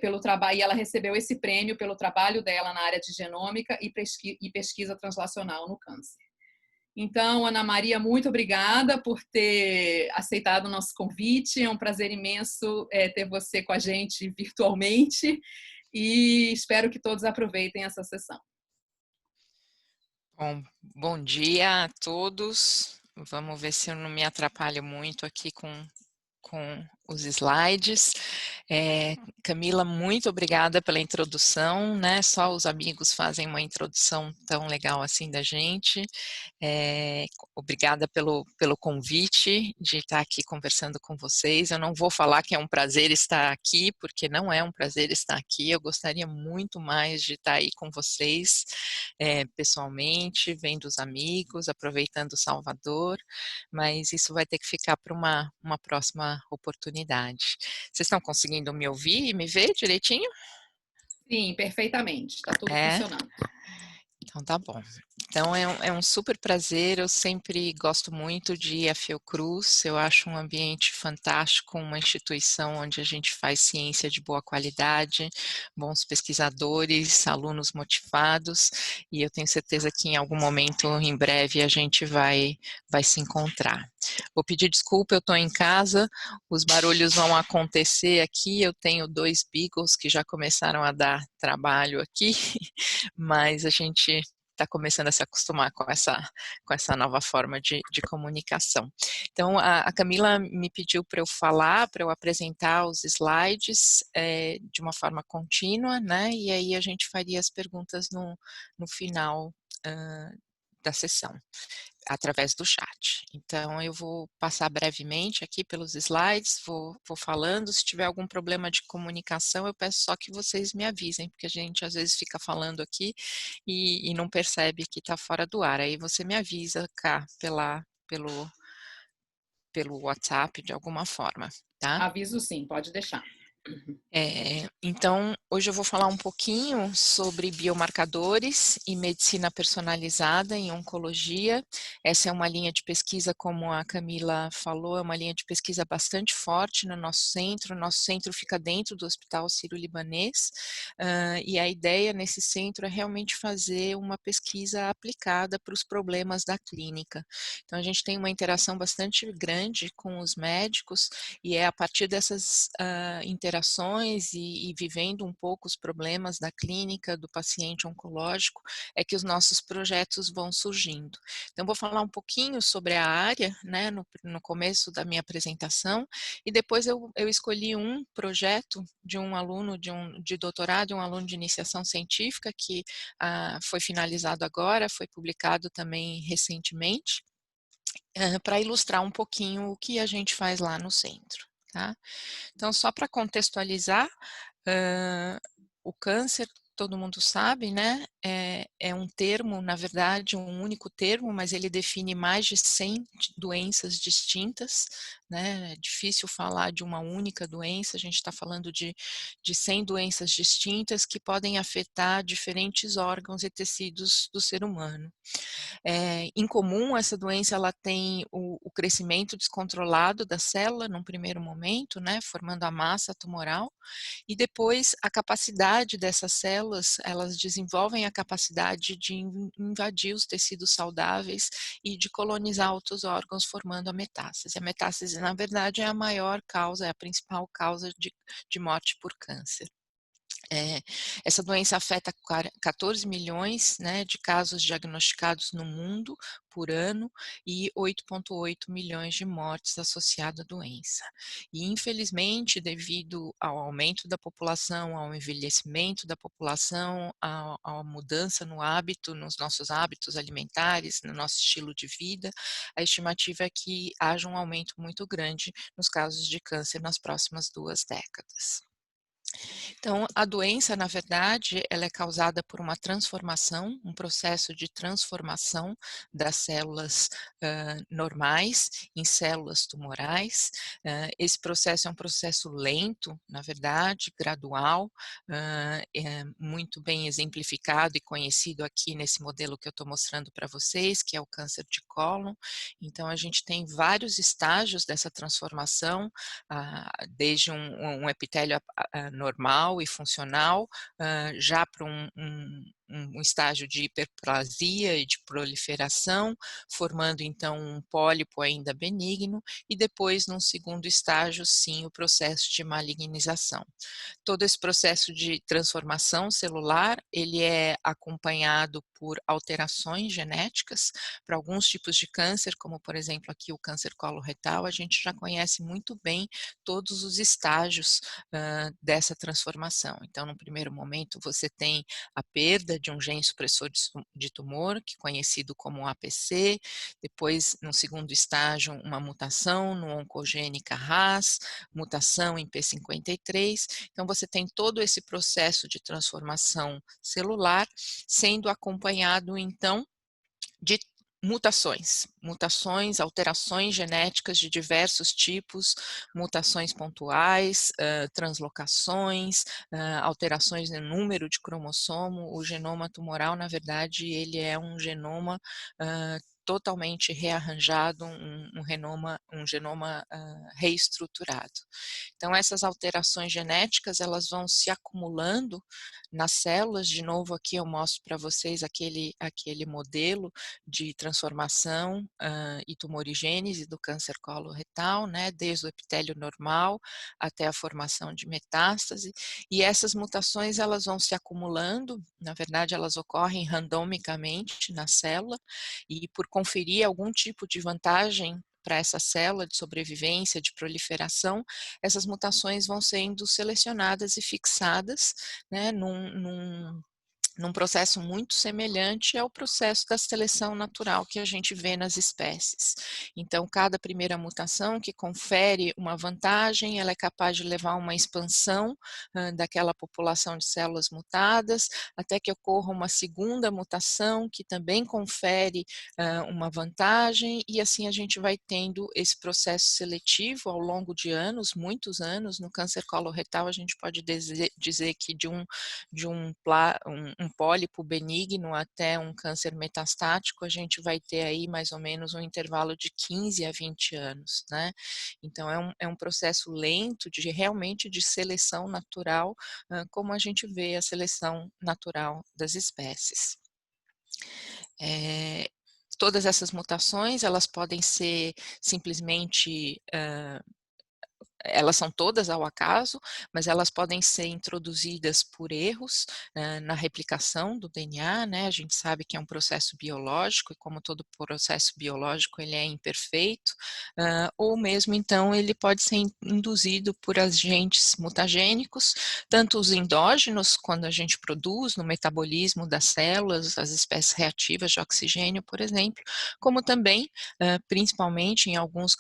pelo trabalho, e ela recebeu esse prêmio pelo trabalho dela na área de genômica e pesquisa translacional no câncer. Então, Ana Maria, muito obrigada por ter aceitado o nosso convite. É um prazer imenso ter você com a gente virtualmente e espero que todos aproveitem essa sessão. Bom dia a todos. Vamos ver se eu não me atrapalho muito aqui com os slides. Camila, muito obrigada pela introdução, né? Só os amigos fazem uma introdução tão legal assim da gente. Obrigada pelo convite de estar aqui conversando com vocês. Eu não vou falar que é um prazer estar aqui, porque não é um prazer estar aqui. Eu gostaria muito mais de estar aí com vocês, pessoalmente, vendo os amigos, aproveitando Salvador, mas isso vai ter que ficar para uma próxima oportunidade. Vocês estão conseguindo me ouvir e me ver direitinho? Sim, perfeitamente. Está tudo É? funcionando. Então tá bom. Então é um super prazer, eu sempre gosto muito de ir à Fiocruz, eu acho um ambiente fantástico, uma instituição onde a gente faz ciência de boa qualidade, bons pesquisadores, alunos motivados, e eu tenho certeza que em algum momento, em breve, a gente vai se encontrar. Vou pedir desculpa, eu estou em casa, os barulhos vão acontecer aqui, eu tenho 2 beagles que já começaram a dar trabalho aqui, mas a gente está começando a se acostumar com essa nova forma de comunicação. Então, a Camila me pediu para eu falar, para eu apresentar os slides de uma forma contínua, né? E aí a gente faria as perguntas no final da sessão, através do chat. Então, eu vou passar brevemente aqui pelos slides, vou falando. Se tiver algum problema de comunicação, eu peço só que vocês me avisem, porque a gente às vezes fica falando aqui e não percebe que está fora do ar. Aí você me avisa cá pelo WhatsApp de alguma forma, tá? Aviso sim, pode deixar. Então, hoje eu vou falar um pouquinho sobre biomarcadores e medicina personalizada em oncologia. Essa é uma linha de pesquisa, como a Camila falou, é uma linha de pesquisa bastante forte no nosso centro. O nosso centro fica dentro do Hospital Sírio-Libanês, e a ideia nesse centro é realmente fazer uma pesquisa aplicada para os problemas da clínica. Então, a gente tem uma interação bastante grande com os médicos, e é a partir dessas interações e vivendo um pouco os problemas da clínica, do paciente oncológico, é que os nossos projetos vão surgindo. Então, vou falar um pouquinho sobre a área, né, no começo da minha apresentação, e depois eu escolhi um projeto de um aluno de doutorado, um aluno de iniciação científica, que foi finalizado agora, foi publicado também recentemente, para ilustrar um pouquinho o que a gente faz lá no centro. Tá? Então, só para contextualizar, o câncer, todo mundo sabe, né? É um termo, na verdade, um único termo, mas ele define mais de 100 doenças distintas, né? É difícil falar de uma única doença, a gente está falando de 100 doenças distintas que podem afetar diferentes órgãos e tecidos do ser humano. Em comum, essa doença ela tem o crescimento descontrolado da célula num primeiro momento, né, formando a massa tumoral, e depois a capacidade dessas células, elas desenvolvem a capacidade de invadir os tecidos saudáveis e de colonizar outros órgãos, formando a metástase. A metástase, na verdade, é a maior causa, é a principal causa de morte por câncer. Essa doença afeta 14 milhões, né, de casos diagnosticados no mundo por ano e 8,8 milhões de mortes associadas à doença. E, infelizmente, devido ao aumento da população, ao envelhecimento da população, à mudança no hábito, nos nossos hábitos alimentares, no nosso estilo de vida, a estimativa é que haja um aumento muito grande nos casos de câncer nas próximas 2 décadas. Então, a doença, na verdade, ela é causada por uma transformação, um processo de transformação das células normais em células tumorais. Esse processo é um processo lento, na verdade, gradual, é muito bem exemplificado e conhecido aqui nesse modelo que eu estou mostrando para vocês, que é o câncer de cólon. Então, a gente tem vários estágios dessa transformação, desde um epitélio normal e funcional, já para um estágio de hiperplasia e de proliferação, formando então um pólipo ainda benigno, e depois, num segundo estágio, sim, o processo de malignização. Todo esse processo de transformação celular, ele é acompanhado por alterações genéticas. Para alguns tipos de câncer, como por exemplo aqui o câncer coloretal, a gente já conhece muito bem todos os estágios dessa transformação. Então, no primeiro momento, você tem a perda de um gene supressor de tumor, que é conhecido como APC, depois, no segundo estágio, uma mutação no oncogene KRAS, mutação em P53. Então, você tem todo esse processo de transformação celular sendo acompanhado, então, de mutações, alterações genéticas de diversos tipos, mutações pontuais, translocações, alterações no número de cromossomo. O genoma tumoral, na verdade, ele é um genoma totalmente rearranjado, um genoma reestruturado. Então, essas alterações genéticas, elas vão se acumulando nas células. De novo, aqui eu mostro para vocês aquele modelo de transformação e tumorigênese do câncer coloretal, né, desde o epitélio normal até a formação de metástase, e essas mutações, elas vão se acumulando, na verdade, elas ocorrem randomicamente na célula, e por conferir algum tipo de vantagem para essa célula de sobrevivência, de proliferação, essas mutações vão sendo selecionadas e fixadas, né, num processo muito semelhante ao processo da seleção natural que a gente vê nas espécies. Então, cada primeira mutação que confere uma vantagem, ela é capaz de levar a uma expansão daquela população de células mutadas, até que ocorra uma segunda mutação que também confere uma vantagem, e assim a gente vai tendo esse processo seletivo ao longo de anos, muitos anos. No câncer coloretal, a gente pode dizer que de um pólipo benigno até um câncer metastático, a gente vai ter aí mais ou menos um intervalo de 15 a 20 anos, né? Então, é um processo lento realmente de seleção natural, como a gente vê a seleção natural das espécies. Todas essas mutações, elas podem ser simplesmente elas são todas ao acaso, mas elas podem ser introduzidas por erros na replicação do DNA, né? A gente sabe que é um processo biológico, e como todo processo biológico, ele é imperfeito, ou mesmo então ele pode ser induzido por agentes mutagênicos, tanto os endógenos, quando a gente produz no metabolismo das células, as espécies reativas de oxigênio, por exemplo, como também, principalmente em alguns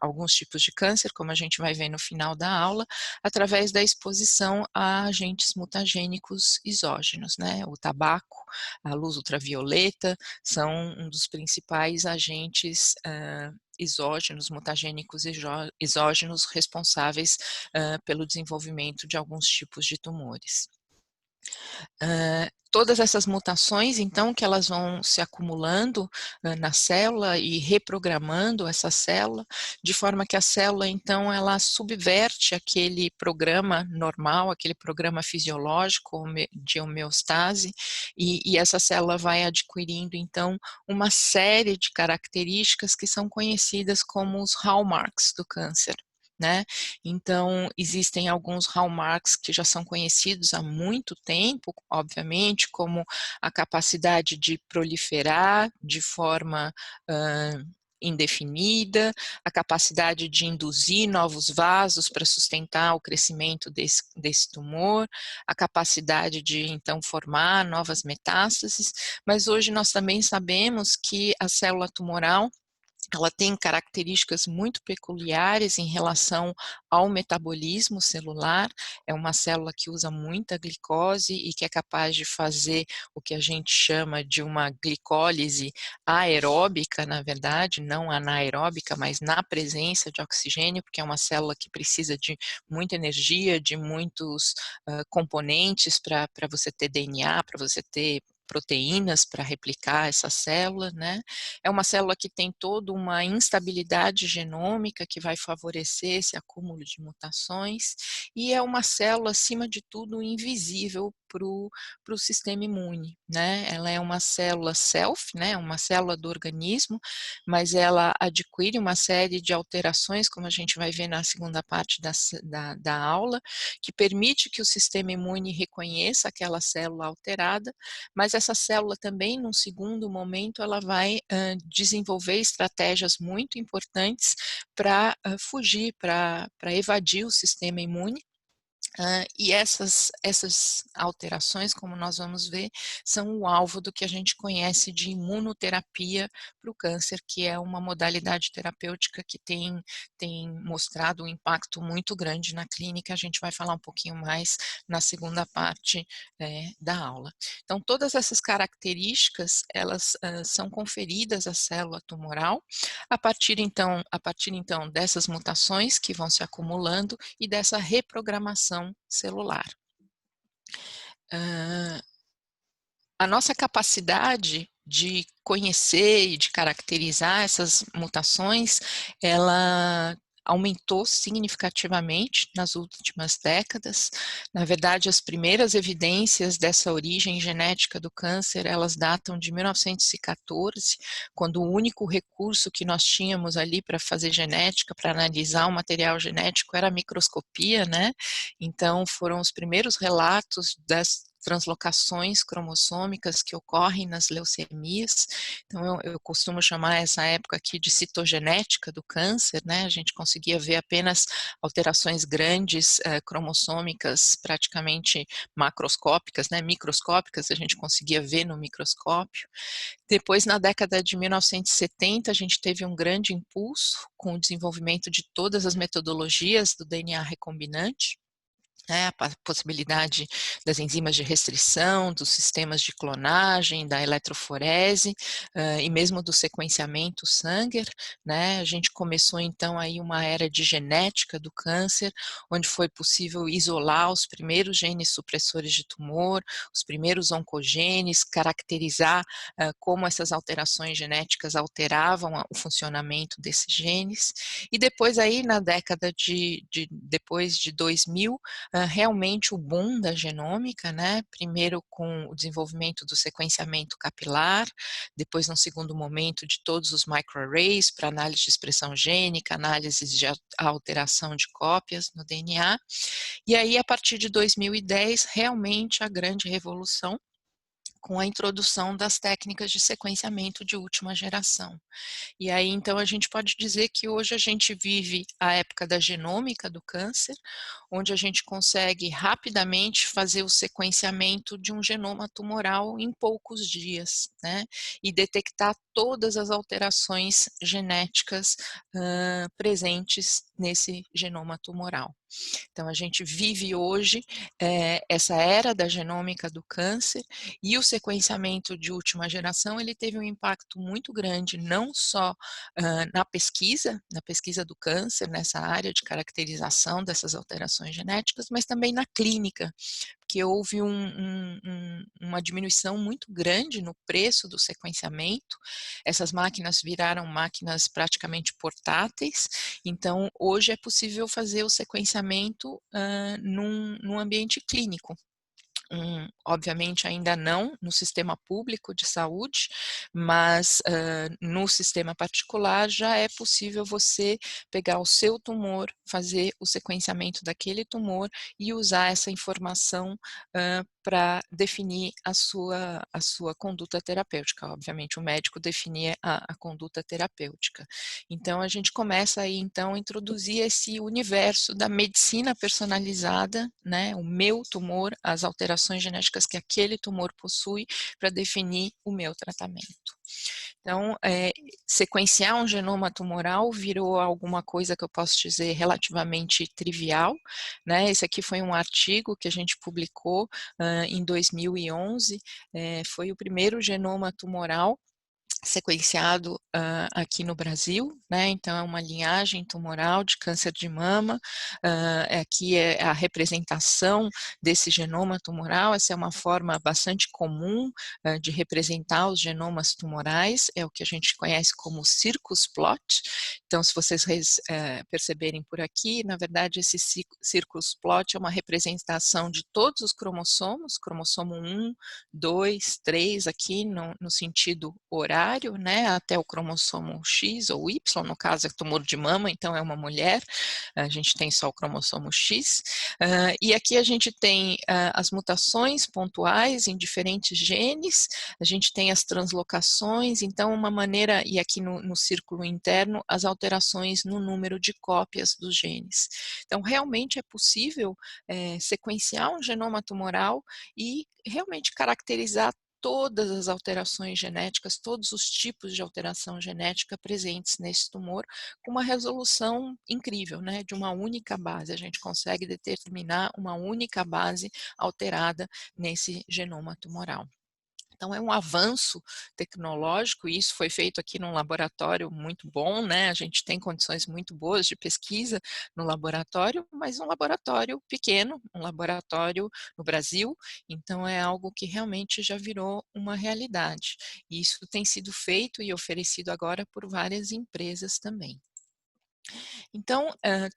alguns tipos de câncer, como a gente vai ver no final da aula, através da exposição a agentes mutagênicos exógenos, né? O tabaco, a luz ultravioleta são um dos principais agentes exógenos, mutagênicos exógenos responsáveis pelo desenvolvimento de alguns tipos de tumores. Todas essas mutações, então, que elas vão se acumulando na célula e reprogramando essa célula, de forma que a célula, então, ela subverte aquele programa normal, aquele programa fisiológico de homeostase, e essa célula vai adquirindo, então, uma série de características que são conhecidas como os hallmarks do câncer, né? Então, existem alguns hallmarks que já são conhecidos há muito tempo, obviamente, como a capacidade de proliferar de forma indefinida, a capacidade de induzir novos vasos para sustentar o crescimento desse tumor, a capacidade de, então, formar novas metástases, mas hoje nós também sabemos que a célula tumoral, ela tem características muito peculiares em relação ao metabolismo celular. É uma célula que usa muita glicose e que é capaz de fazer o que a gente chama de uma glicólise aeróbica, na verdade, não anaeróbica, mas na presença de oxigênio, porque é uma célula que precisa de muita energia, de muitos componentes para você ter DNA, para você ter proteínas para replicar essa célula, né? É uma célula que tem toda uma instabilidade genômica que vai favorecer esse acúmulo de mutações e é uma célula, acima de tudo, invisível para o sistema imune, né? Ela é uma célula self, né? Uma célula do organismo, mas ela adquire uma série de alterações, como a gente vai ver na segunda parte da aula, que permite que o sistema imune reconheça aquela célula alterada, mas essa célula também, num segundo momento, ela vai desenvolver estratégias muito importantes para fugir, para evadir o sistema imune. E essas alterações, como nós vamos ver, são o alvo do que a gente conhece de imunoterapia para o câncer, que é uma modalidade terapêutica que tem mostrado um impacto muito grande na clínica. A gente vai falar um pouquinho mais na segunda parte da aula. Então, todas essas características, elas são conferidas à célula tumoral a partir então dessas mutações que vão se acumulando e dessa reprogramação celular. A nossa capacidade de conhecer e de caracterizar essas mutações, ela aumentou significativamente nas últimas décadas. Na verdade, as primeiras evidências dessa origem genética do câncer, elas datam de 1914, quando o único recurso que nós tínhamos ali para fazer genética, para analisar o material genético, era a microscopia, né? Então, foram os primeiros relatos das translocações cromossômicas que ocorrem nas leucemias. Então, eu costumo chamar essa época aqui de citogenética do câncer, né? A gente conseguia ver apenas alterações grandes cromossômicas, praticamente macroscópicas, né? Microscópicas, a gente conseguia ver no microscópio. Depois, na década de 1970, a gente teve um grande impulso com o desenvolvimento de todas as metodologias do DNA recombinante, né, a possibilidade das enzimas de restrição, dos sistemas de clonagem, da eletroforese e mesmo do sequenciamento Sanger, né? A gente começou então aí uma era de genética do câncer, onde foi possível isolar os primeiros genes supressores de tumor, os primeiros oncogenes, caracterizar como essas alterações genéticas alteravam o funcionamento desses genes. E depois aí na década depois de 2000, realmente o boom da genômica, né? Primeiro com o desenvolvimento do sequenciamento capilar, depois no segundo momento de todos os microarrays para análise de expressão gênica, análises de alteração de cópias no DNA, e aí a partir de 2010 realmente a grande revolução com a introdução das técnicas de sequenciamento de última geração. E aí, então, a gente pode dizer que hoje a gente vive a época da genômica do câncer, onde a gente consegue rapidamente fazer o sequenciamento de um genoma tumoral em poucos dias, né? E detectar todas as alterações genéticas presentes nesse genoma tumoral. Então, a gente vive hoje essa era da genômica do câncer e o sequenciamento de última geração, ele teve um impacto muito grande, não só na pesquisa do câncer, nessa área de caracterização dessas alterações genéticas, mas também na clínica, porque houve uma diminuição muito grande no preço do sequenciamento. Essas máquinas viraram máquinas praticamente portáteis, então hoje é possível fazer o sequenciamento num ambiente clínico. Obviamente ainda não no sistema público de saúde, mas no sistema particular já é possível você pegar o seu tumor, fazer o sequenciamento daquele tumor e usar essa informação para definir a sua conduta terapêutica. Obviamente o médico definir a conduta terapêutica. Então a gente começa aí então a introduzir esse universo da medicina personalizada, né, o meu tumor, as alterações genéticas que aquele tumor possui para definir o meu tratamento. Então, sequenciar um genoma tumoral virou alguma coisa que eu posso dizer relativamente trivial, né? Esse aqui foi um artigo que a gente publicou em 2011, foi o primeiro genoma tumoral sequenciado aqui no Brasil, né? Então é uma linhagem tumoral de câncer de mama, aqui é a representação desse genoma tumoral. Essa é uma forma bastante comum de representar os genomas tumorais, é o que a gente conhece como circus plot. Então, se vocês perceberem por aqui, na verdade esse circus plot é uma representação de todos os cromossomos, cromossomo 1, 2, 3 aqui no sentido horário, né, até o cromossomo X ou Y, no caso é tumor de mama, então é uma mulher, a gente tem só o cromossomo X, e aqui a gente tem as mutações pontuais em diferentes genes, a gente tem as translocações, então uma maneira, e aqui no círculo interno, as alterações no número de cópias dos genes. Então realmente é possível sequenciar um genoma tumoral e realmente caracterizar todas as alterações genéticas, todos os tipos de alteração genética presentes nesse tumor, com uma resolução incrível, né? De uma única base. A gente consegue determinar uma única base alterada nesse genoma tumoral. Então é um avanço tecnológico, e isso foi feito aqui num laboratório muito bom, né? A gente tem condições muito boas de pesquisa no laboratório, mas um laboratório pequeno, um laboratório no Brasil, então é algo que realmente já virou uma realidade. E isso tem sido feito e oferecido agora por várias empresas também. Então,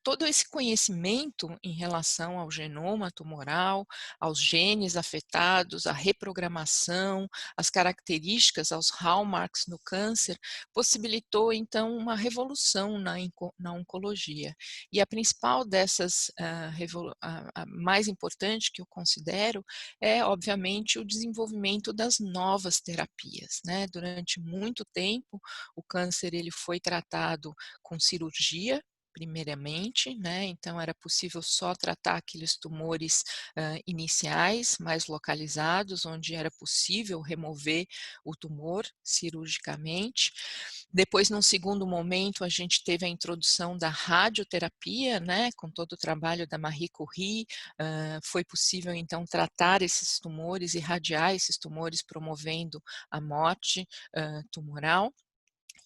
todo esse conhecimento em relação ao genoma tumoral, aos genes afetados, à reprogramação, às características, aos hallmarks no câncer, possibilitou então uma revolução na oncologia. E a principal dessas, a mais importante que eu considero, é obviamente o desenvolvimento das novas terapias, né? Durante muito tempo, o câncer ele foi tratado com cirurgia, primeiramente, né? Então era possível só tratar aqueles tumores iniciais, mais localizados, onde era possível remover o tumor cirurgicamente. Depois, num segundo momento, a gente teve a introdução da radioterapia, né? Com todo o trabalho da Marie Curie, foi possível então tratar esses tumores, irradiar esses tumores, promovendo a morte tumoral.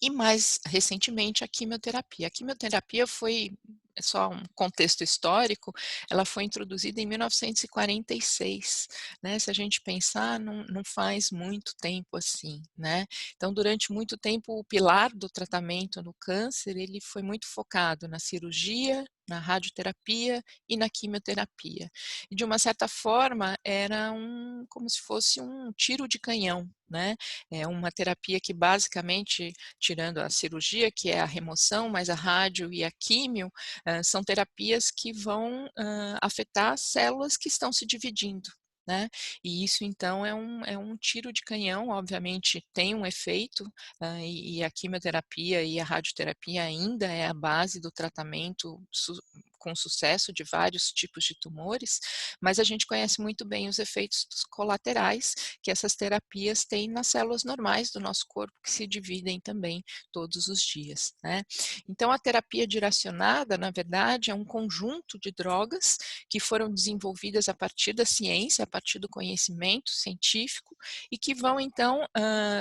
E mais recentemente a quimioterapia. A quimioterapia foi, só um contexto histórico, ela foi introduzida em 1946, né? Se a gente pensar, não faz muito tempo assim, né? Então, durante muito tempo, o pilar do tratamento no câncer, ele foi muito focado na cirurgia, na radioterapia e na quimioterapia. E de uma certa forma, era como se fosse um tiro de canhão, né? É uma terapia que basicamente, tirando a cirurgia, que é a remoção, mas a rádio e a químio, são terapias que vão afetar células que estão se dividindo, né? E isso então é um tiro de canhão, obviamente tem um efeito, e a quimioterapia e a radioterapia ainda é a base do tratamento com sucesso de vários tipos de tumores, mas a gente conhece muito bem os efeitos colaterais que essas terapias têm nas células normais do nosso corpo, que se dividem também todos os dias, né? Então, a terapia direcionada, na verdade, é um conjunto de drogas que foram desenvolvidas a partir da ciência, a partir do conhecimento científico, e que vão, então,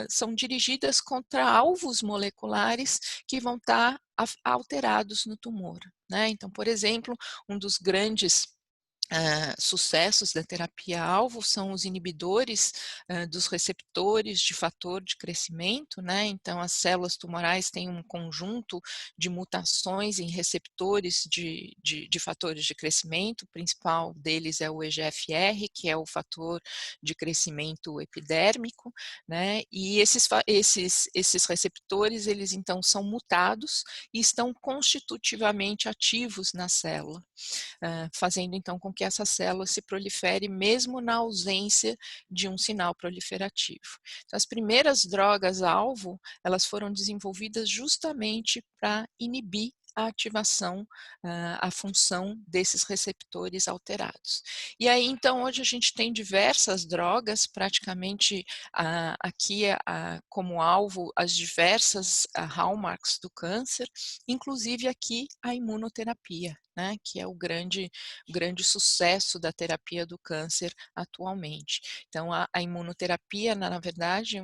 são dirigidas contra alvos moleculares que vão estar alterados no tumor, né? Então, por exemplo, um dos grandes sucessos da terapia-alvo são os inibidores dos receptores de fator de crescimento, né? Então, as células tumorais têm um conjunto de mutações em receptores de fatores de crescimento, o principal deles é o EGFR, que é o fator de crescimento epidérmico, né? E esses receptores, eles então são mutados e estão constitutivamente ativos na célula, fazendo então com que essa célula se prolifere mesmo na ausência de um sinal proliferativo. Então, as primeiras drogas-alvo, elas foram desenvolvidas justamente para inibir a ativação, a função desses receptores alterados. E aí, então, hoje a gente tem diversas drogas, praticamente aqui como alvo as diversas hallmarks do câncer, inclusive aqui a imunoterapia, né, que é o grande sucesso da terapia do câncer atualmente. Então, a imunoterapia, na verdade,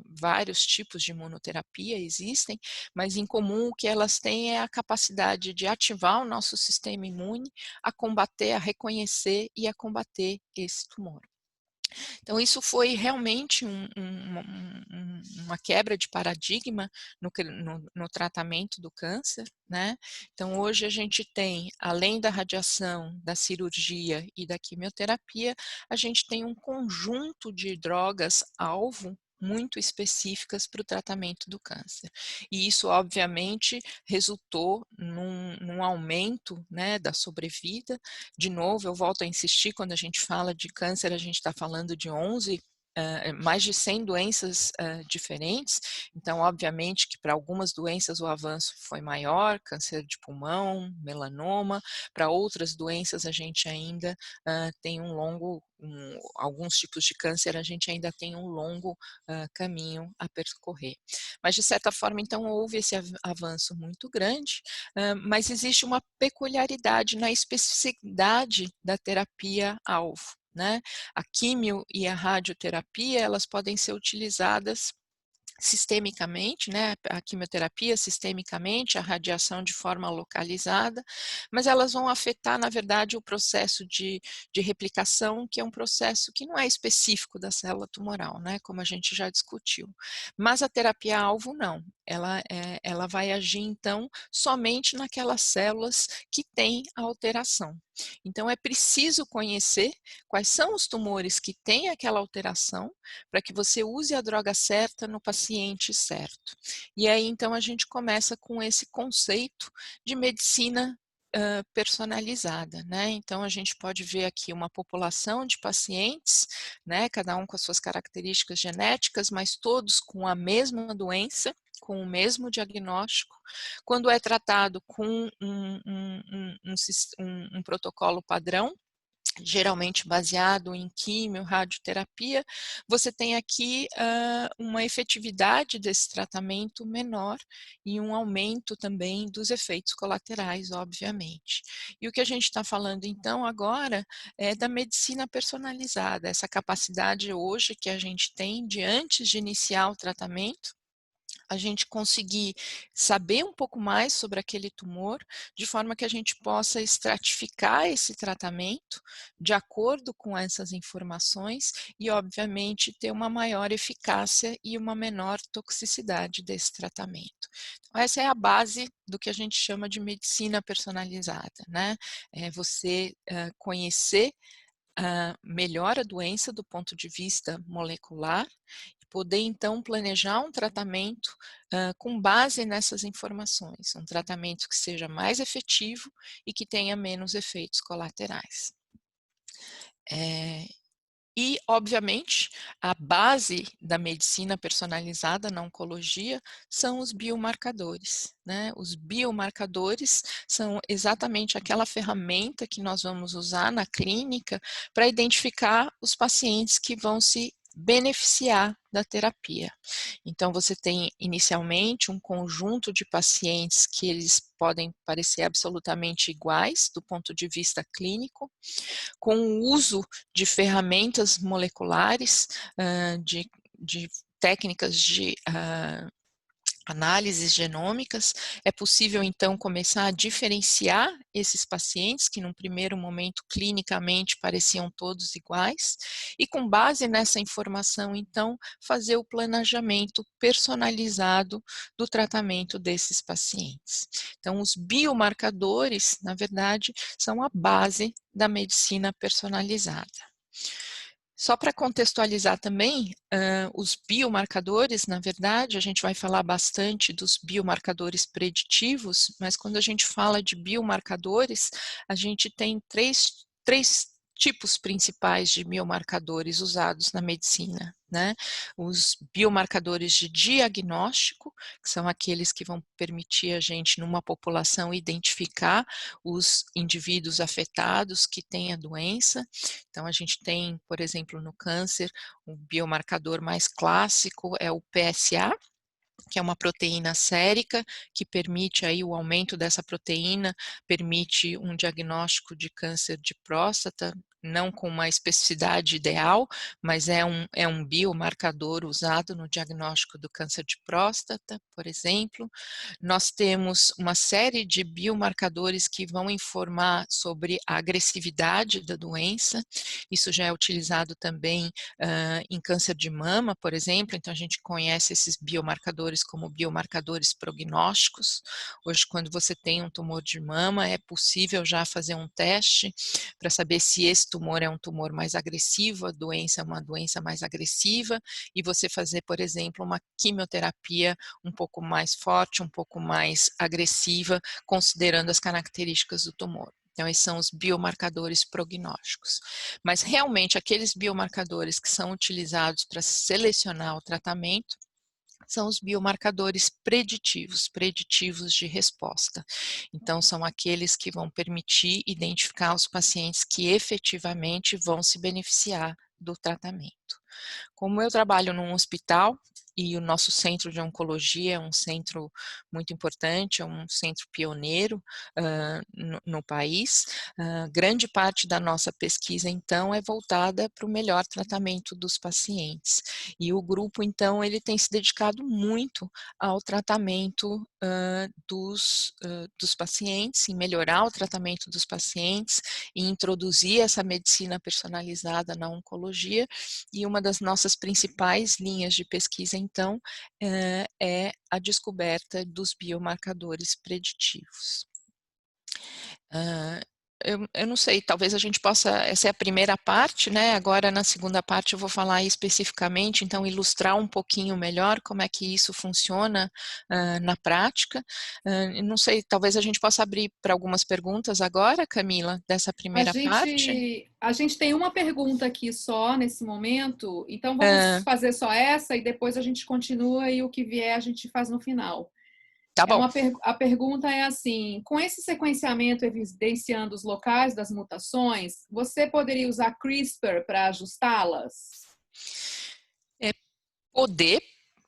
vários tipos de imunoterapia existem, mas em comum o que elas têm é a capacidade de ativar o nosso sistema imune a combater, a reconhecer e a combater esse tumor. Então, isso foi realmente uma quebra de paradigma no tratamento do câncer, né? Então, hoje a gente tem, além da radiação, da cirurgia e da quimioterapia, a gente tem um conjunto de drogas-alvo muito específicas para o tratamento do câncer. E isso, obviamente, resultou num aumento, né, da sobrevida. De novo, eu volto a insistir, quando a gente fala de câncer, a gente está falando de mais de 100 doenças diferentes, então obviamente que para algumas doenças o avanço foi maior, câncer de pulmão, melanoma, para outras doenças a gente ainda tem alguns tipos de câncer a gente ainda tem um longo caminho a percorrer. Mas de certa forma então houve esse avanço muito grande, mas existe uma peculiaridade na especificidade da terapia-alvo, né? A quimio e a radioterapia, elas podem ser utilizadas sistemicamente, né, a quimioterapia sistemicamente, a radiação de forma localizada, mas elas vão afetar, na verdade, o processo de replicação, que é um processo que não é específico da célula tumoral, né, como a gente já discutiu. Mas a terapia-alvo não, ela vai agir, então, somente naquelas células que têm a alteração. Então, é preciso conhecer quais são os tumores que têm aquela alteração, para que você use a droga certa no paciente certo. E aí, então, a gente começa com esse conceito de medicina personalizada, né? Então, a gente pode ver aqui uma população de pacientes, né? Cada um com as suas características genéticas, mas todos com a mesma doença, com o mesmo diagnóstico, quando é tratado com um protocolo padrão, geralmente baseado em quimio, radioterapia, você tem aqui uma efetividade desse tratamento menor e um aumento também dos efeitos colaterais, obviamente. E o que a gente está falando então agora é da medicina personalizada, essa capacidade hoje que a gente tem de antes de iniciar o tratamento, a gente conseguir saber um pouco mais sobre aquele tumor, de forma que a gente possa estratificar esse tratamento de acordo com essas informações e, obviamente, ter uma maior eficácia e uma menor toxicidade desse tratamento. Então, essa é a base do que a gente chama de medicina personalizada, né? É você conhecer melhor a doença do ponto de vista molecular, poder então planejar um tratamento com base nessas informações, um tratamento que seja mais efetivo e que tenha menos efeitos colaterais. E, obviamente, a base da medicina personalizada na oncologia são os biomarcadores, né? Os biomarcadores são exatamente aquela ferramenta que nós vamos usar na clínica para identificar os pacientes que vão se beneficiar da terapia. Então, você tem inicialmente um conjunto de pacientes que eles podem parecer absolutamente iguais do ponto de vista clínico, com o uso de ferramentas moleculares, de técnicas de análises genômicas, é possível então começar a diferenciar esses pacientes que num primeiro momento clinicamente pareciam todos iguais e com base nessa informação então fazer o planejamento personalizado do tratamento desses pacientes. Então os biomarcadores, na verdade, são a base da medicina personalizada. Só para contextualizar também, os biomarcadores, na verdade, a gente vai falar bastante dos biomarcadores preditivos, mas quando a gente fala de biomarcadores, a gente tem três tipos principais de biomarcadores usados na medicina, né? Os biomarcadores de diagnóstico, que são aqueles que vão permitir a gente, numa população, identificar os indivíduos afetados que têm a doença. Então, a gente tem, por exemplo, no câncer, o biomarcador mais clássico é o PSA, que é uma proteína sérica, que permite aí o aumento dessa proteína, permite um diagnóstico de câncer de próstata, não com uma especificidade ideal, mas é um biomarcador usado no diagnóstico do câncer de próstata, por exemplo. Nós temos uma série de biomarcadores que vão informar sobre a agressividade da doença, isso já é utilizado também em câncer de mama, por exemplo, então a gente conhece esses biomarcadores como biomarcadores prognósticos. Hoje, quando você tem um tumor de mama, é possível já fazer um teste para saber se esse tumor é um tumor mais agressivo, a doença é uma doença mais agressiva, e você fazer, por exemplo, uma quimioterapia um pouco mais forte, um pouco mais agressiva, considerando as características do tumor. Então, esses são os biomarcadores prognósticos. Mas, realmente, aqueles biomarcadores que são utilizados para selecionar o tratamento são os biomarcadores preditivos, preditivos de resposta. Então, são aqueles que vão permitir identificar os pacientes que efetivamente vão se beneficiar do tratamento. Como eu trabalho num hospital, e o nosso centro de oncologia é um centro muito importante, é um centro pioneiro no país, grande parte da nossa pesquisa, então, é voltada para o melhor tratamento dos pacientes. E o grupo, então, ele tem se dedicado muito ao tratamento dos pacientes, em melhorar o tratamento dos pacientes, e introduzir essa medicina personalizada na oncologia, e uma das nossas principais linhas de pesquisa, então, é a descoberta dos biomarcadores preditivos. Eu não sei, talvez a gente possa, essa é a primeira parte, né? Agora na segunda parte eu vou falar especificamente, então ilustrar um pouquinho melhor como é que isso funciona na prática. Não sei, talvez a gente possa abrir para algumas perguntas agora, Camila, dessa primeira parte. A gente tem uma pergunta aqui só nesse momento, então vamos Ah, fazer só essa e depois a gente continua e o que vier a gente faz no final. tá bom. A pergunta é assim: com esse sequenciamento evidenciando os locais das mutações, você poderia usar CRISPR para ajustá-las? É, poder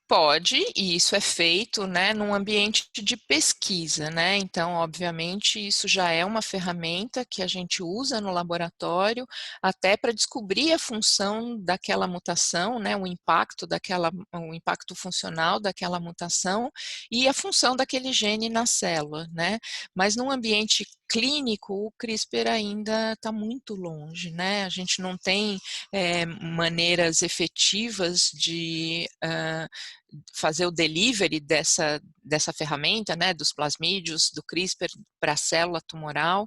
pode, e isso é feito, né, num ambiente de pesquisa, né? Então, obviamente, isso já é uma ferramenta que a gente usa no laboratório até para descobrir a função daquela mutação, né, o impacto funcional daquela mutação e a função daquele gene na célula, né? Mas num ambiente clínico, o CRISPR ainda está muito longe, né? A gente não tem maneiras efetivas de fazer o delivery dessa ferramenta, né, dos plasmídios, do CRISPR para a célula tumoral,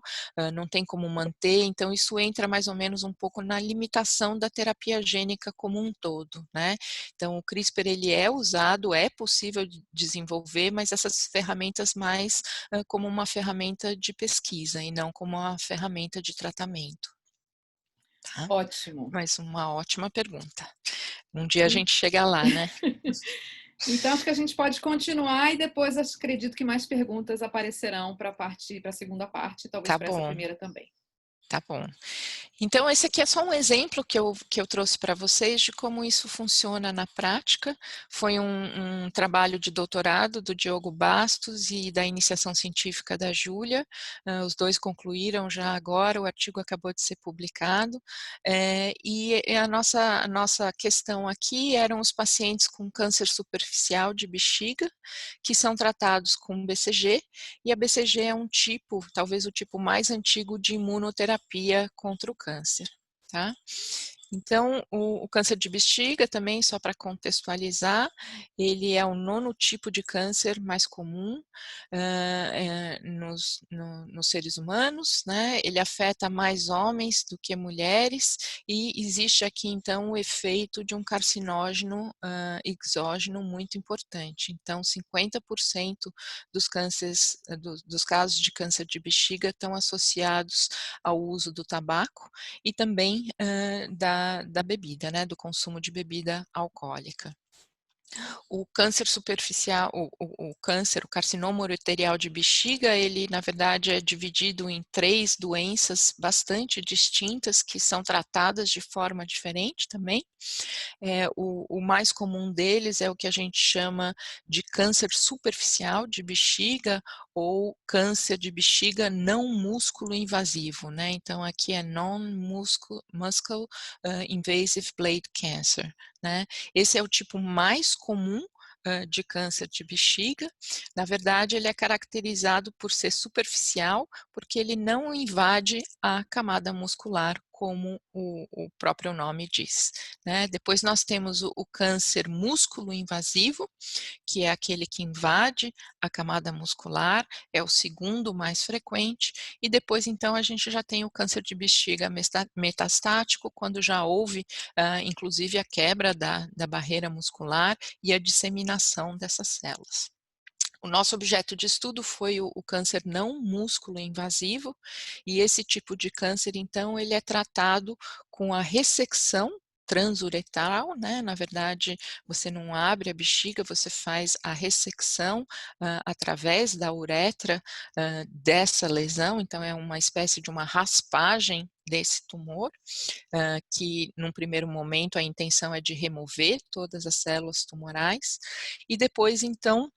não tem como manter, então isso entra mais ou menos um pouco na limitação da terapia gênica como um todo, né? Então o CRISPR ele é usado, é possível desenvolver, mas essas ferramentas mais como uma ferramenta de pesquisa e não como uma ferramenta de tratamento. Tá? Ótimo. Mas uma ótima pergunta. Um dia a gente chega lá, né? Então, acho que a gente pode continuar e depois acredito que mais perguntas aparecerão para a segunda parte, talvez Tá para essa bom, primeira também. tá bom. Então, esse aqui é só um exemplo que eu trouxe para vocês de como isso funciona na prática. Foi um trabalho de doutorado do Diogo Bastos e da iniciação científica da Júlia. Os dois concluíram já agora, o artigo acabou de ser publicado. E a nossa questão aqui eram os pacientes com câncer superficial de bexiga, que são tratados com BCG, e a BCG é um tipo, talvez o tipo mais antigo de imunoterapia contra o câncer. Tá? Então, o câncer de bexiga também, só para contextualizar, ele é o 9º tipo de câncer mais comum nos seres humanos, né? Ele afeta mais homens do que mulheres e existe aqui, então, o efeito de um carcinógeno exógeno muito importante. Então, 50% dos cânceres, dos casos de câncer de bexiga estão associados ao uso do tabaco e também da bebida, né, do consumo de bebida alcoólica. O câncer superficial, o carcinoma uroterial de bexiga, ele na verdade é dividido em 3 doenças bastante distintas que são tratadas de forma diferente também. O mais comum deles é o que a gente chama de câncer superficial de bexiga ou câncer de bexiga não músculo invasivo, né? Então aqui é non-muscle invasive blade cancer, né? Esse é o tipo mais comum de câncer de bexiga. Na verdade, ele é caracterizado por ser superficial, porque ele não invade a camada muscular, como o próprio nome diz, né? Depois nós temos o câncer músculo invasivo, que é aquele que invade a camada muscular, é o segundo mais frequente, e depois então a gente já tem o câncer de bexiga metastático, quando já houve inclusive a quebra da barreira muscular e a disseminação dessas células. O nosso objeto de estudo foi o câncer não músculo invasivo, e esse tipo de câncer, então, ele é tratado com a ressecção transuretral, né? Na verdade, você não abre a bexiga, você faz a ressecção através da uretra dessa lesão, então é uma espécie de uma raspagem desse tumor, que num primeiro momento a intenção é de remover todas as células tumorais, e depois então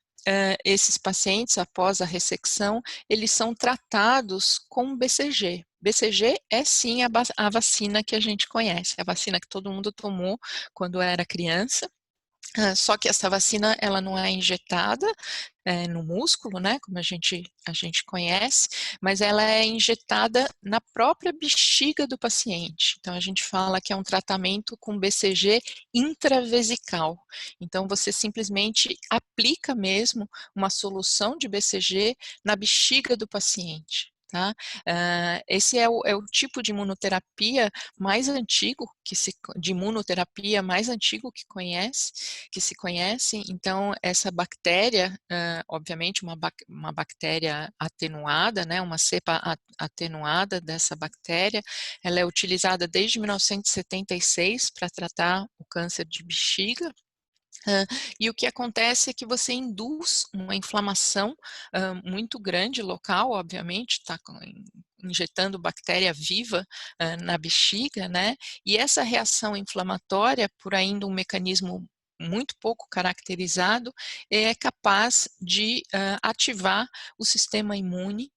esses pacientes, após a ressecção, eles são tratados com BCG. BCG é sim a vacina que a gente conhece, a vacina que todo mundo tomou quando era criança. Só que essa vacina, ela não é injetada no músculo, né, como a gente conhece, mas ela é injetada na própria bexiga do paciente. Então, a gente fala que é um tratamento com BCG intravesical. Então, você simplesmente aplica mesmo uma solução de BCG na bexiga do paciente. Tá? Esse é o tipo de imunoterapia mais antigo de imunoterapia mais antigo que se conhece. Então essa bactéria, obviamente uma bactéria atenuada, né, uma cepa atenuada dessa bactéria, ela é utilizada desde 1976 para tratar o câncer de bexiga. E o que acontece é que você induz uma inflamação muito grande local, obviamente, está injetando bactéria viva na bexiga, né? E essa reação inflamatória, por ainda um mecanismo muito pouco caracterizado, é capaz de ativar o sistema imune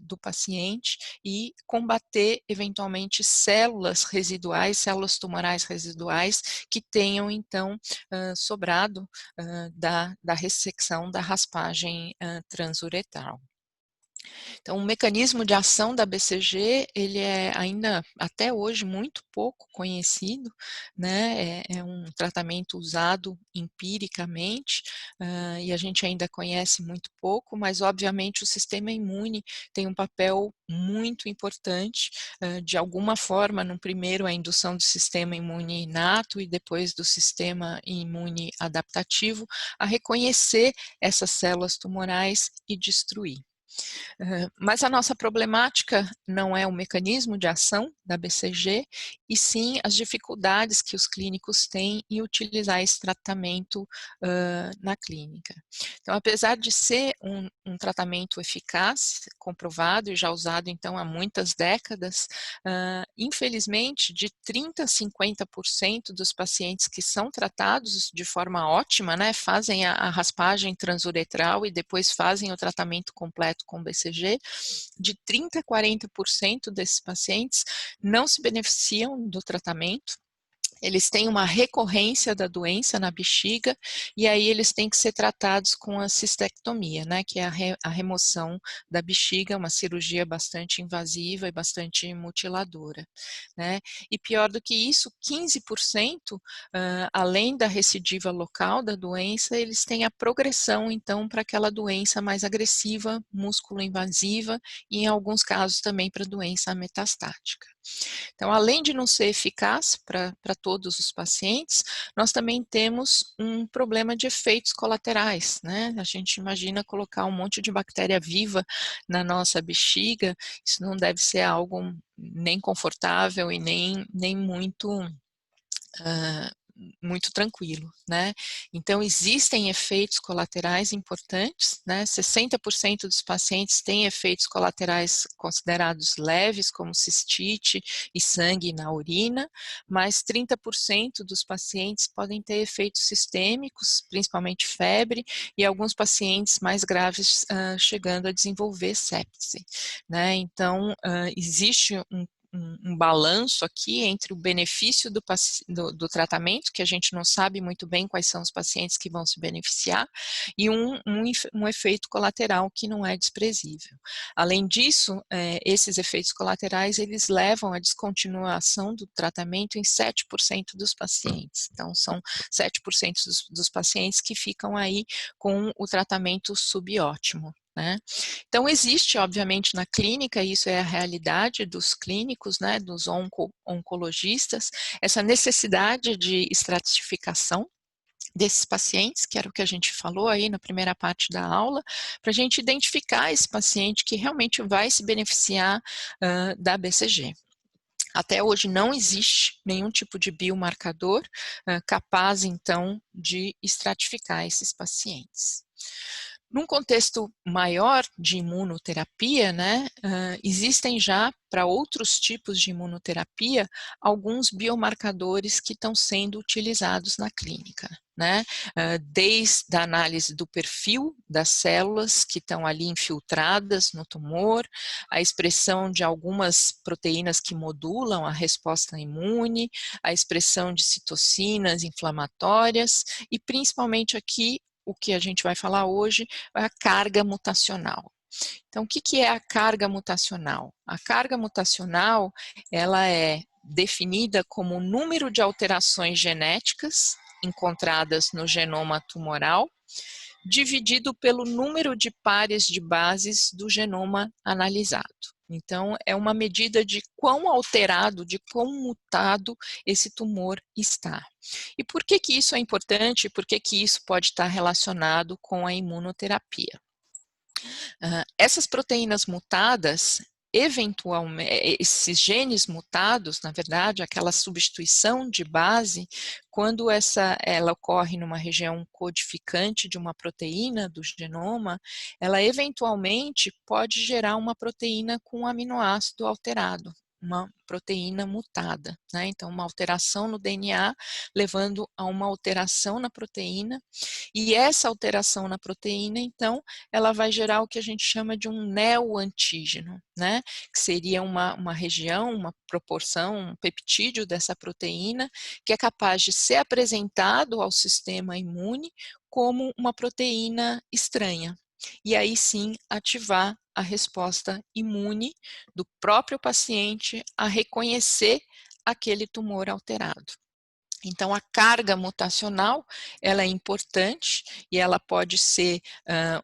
do paciente e combater eventualmente células residuais, células tumorais residuais que tenham então sobrado da ressecção da raspagem transuretral. Então, o mecanismo de ação da BCG, ele é ainda até hoje muito pouco conhecido, né? É um tratamento usado empiricamente e a gente ainda conhece muito pouco, mas obviamente o sistema imune tem um papel muito importante, de alguma forma, no primeiro a indução do sistema imune inato e depois do sistema imune adaptativo, a reconhecer essas células tumorais e destruir. Mas a nossa problemática não é o mecanismo de ação da BCG, e sim as dificuldades que os clínicos têm em utilizar esse tratamento na clínica. Então, apesar de ser um tratamento eficaz, comprovado e já usado então há muitas décadas, infelizmente de 30% a 50% dos pacientes que são tratados de forma ótima, né, fazem a raspagem transuretral e depois fazem o tratamento completo com BCG, de 30% a 40% desses pacientes não se beneficiam do tratamento eles têm uma recorrência da doença na bexiga e aí eles têm que ser tratados com a cistectomia, né, que é a remoção da bexiga, uma cirurgia bastante invasiva e bastante mutiladora, né. E pior do que isso, 15%, além da recidiva local da doença, eles têm a progressão, então, para aquela doença mais agressiva, músculo invasiva e, em alguns casos, também para doença metastática. Então, além de não ser eficaz para todos os pacientes, nós também temos um problema de efeitos colaterais, né? A gente imagina colocar um monte de bactéria viva na nossa bexiga, isso não deve ser algo nem confortável e nem muito muito tranquilo, né? Então, existem efeitos colaterais importantes, né? 60% dos pacientes têm efeitos colaterais considerados leves, como cistite e sangue na urina, mas 30% dos pacientes podem ter efeitos sistêmicos, principalmente febre, e alguns pacientes mais graves chegando a desenvolver sepse, né? Então, existe um balanço aqui entre o benefício do tratamento, que a gente não sabe muito bem quais são os pacientes que vão se beneficiar, e um efeito colateral que não é desprezível. Além disso, esses efeitos colaterais, eles levam à descontinuação do tratamento em 7% dos pacientes. Então, são 7% dos pacientes que ficam aí com o tratamento subótimo, né? Então, existe, obviamente, na clínica, isso é a realidade dos clínicos, né, dos oncologistas, essa necessidade de estratificação desses pacientes, que era o que a gente falou aí na primeira parte da aula, para a gente identificar esse paciente que realmente vai se beneficiar da BCG. Até hoje não existe nenhum tipo de biomarcador capaz, então, de estratificar esses pacientes. Num contexto maior de imunoterapia, né, existem já, para outros tipos de imunoterapia, alguns biomarcadores que estão sendo utilizados na clínica, né, desde a análise do perfil das células que estão ali infiltradas no tumor, a expressão de algumas proteínas que modulam a resposta imune, a expressão de citocinas inflamatórias e, principalmente aqui, o que a gente vai falar hoje é a carga mutacional. Então, o que é a carga mutacional? A carga mutacional, ela é definida como o número de alterações genéticas encontradas no genoma tumoral, dividido pelo número de pares de bases do genoma analisado. Então, é uma medida de quão alterado, de quão mutado esse tumor está. E por que isso é importante? Por que isso pode estar relacionado com a imunoterapia? Essas proteínas mutadas, eventualmente, esses genes mutados, na verdade, aquela substituição de base, quando ela ocorre numa região codificante de uma proteína do genoma, ela eventualmente pode gerar uma proteína com um aminoácido alterado, uma proteína mutada, né? Então, uma alteração no DNA levando a uma alteração na proteína, e essa alteração na proteína, então, ela vai gerar o que a gente chama de um neoantígeno, né? Que seria uma região, uma proporção, um peptídeo dessa proteína, que é capaz de ser apresentado ao sistema imune como uma proteína estranha. E aí sim ativar a resposta imune do próprio paciente a reconhecer aquele tumor alterado. Então, a carga mutacional, ela é importante e ela pode ser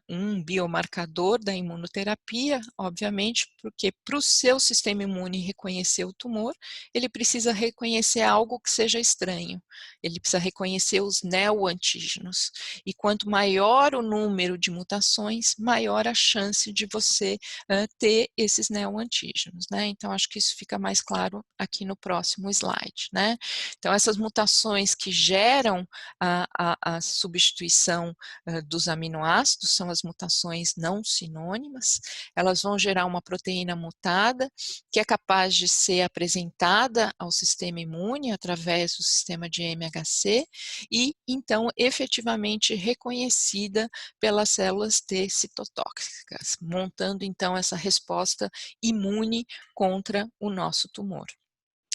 um biomarcador da imunoterapia, obviamente, porque para o seu sistema imune reconhecer o tumor, ele precisa reconhecer algo que seja estranho, ele precisa reconhecer os neoantígenos. E quanto maior o número de mutações, maior a chance de você ter esses neoantígenos, né? Então, acho que isso fica mais claro aqui no próximo slide, né? Então, essas mutações que geram a substituição dos aminoácidos são as mutações não sinônimas, elas vão gerar uma proteína mutada que é capaz de ser apresentada ao sistema imune através do sistema de MHC e, então, efetivamente reconhecida pelas células T citotóxicas, montando, então, essa resposta imune contra o nosso tumor.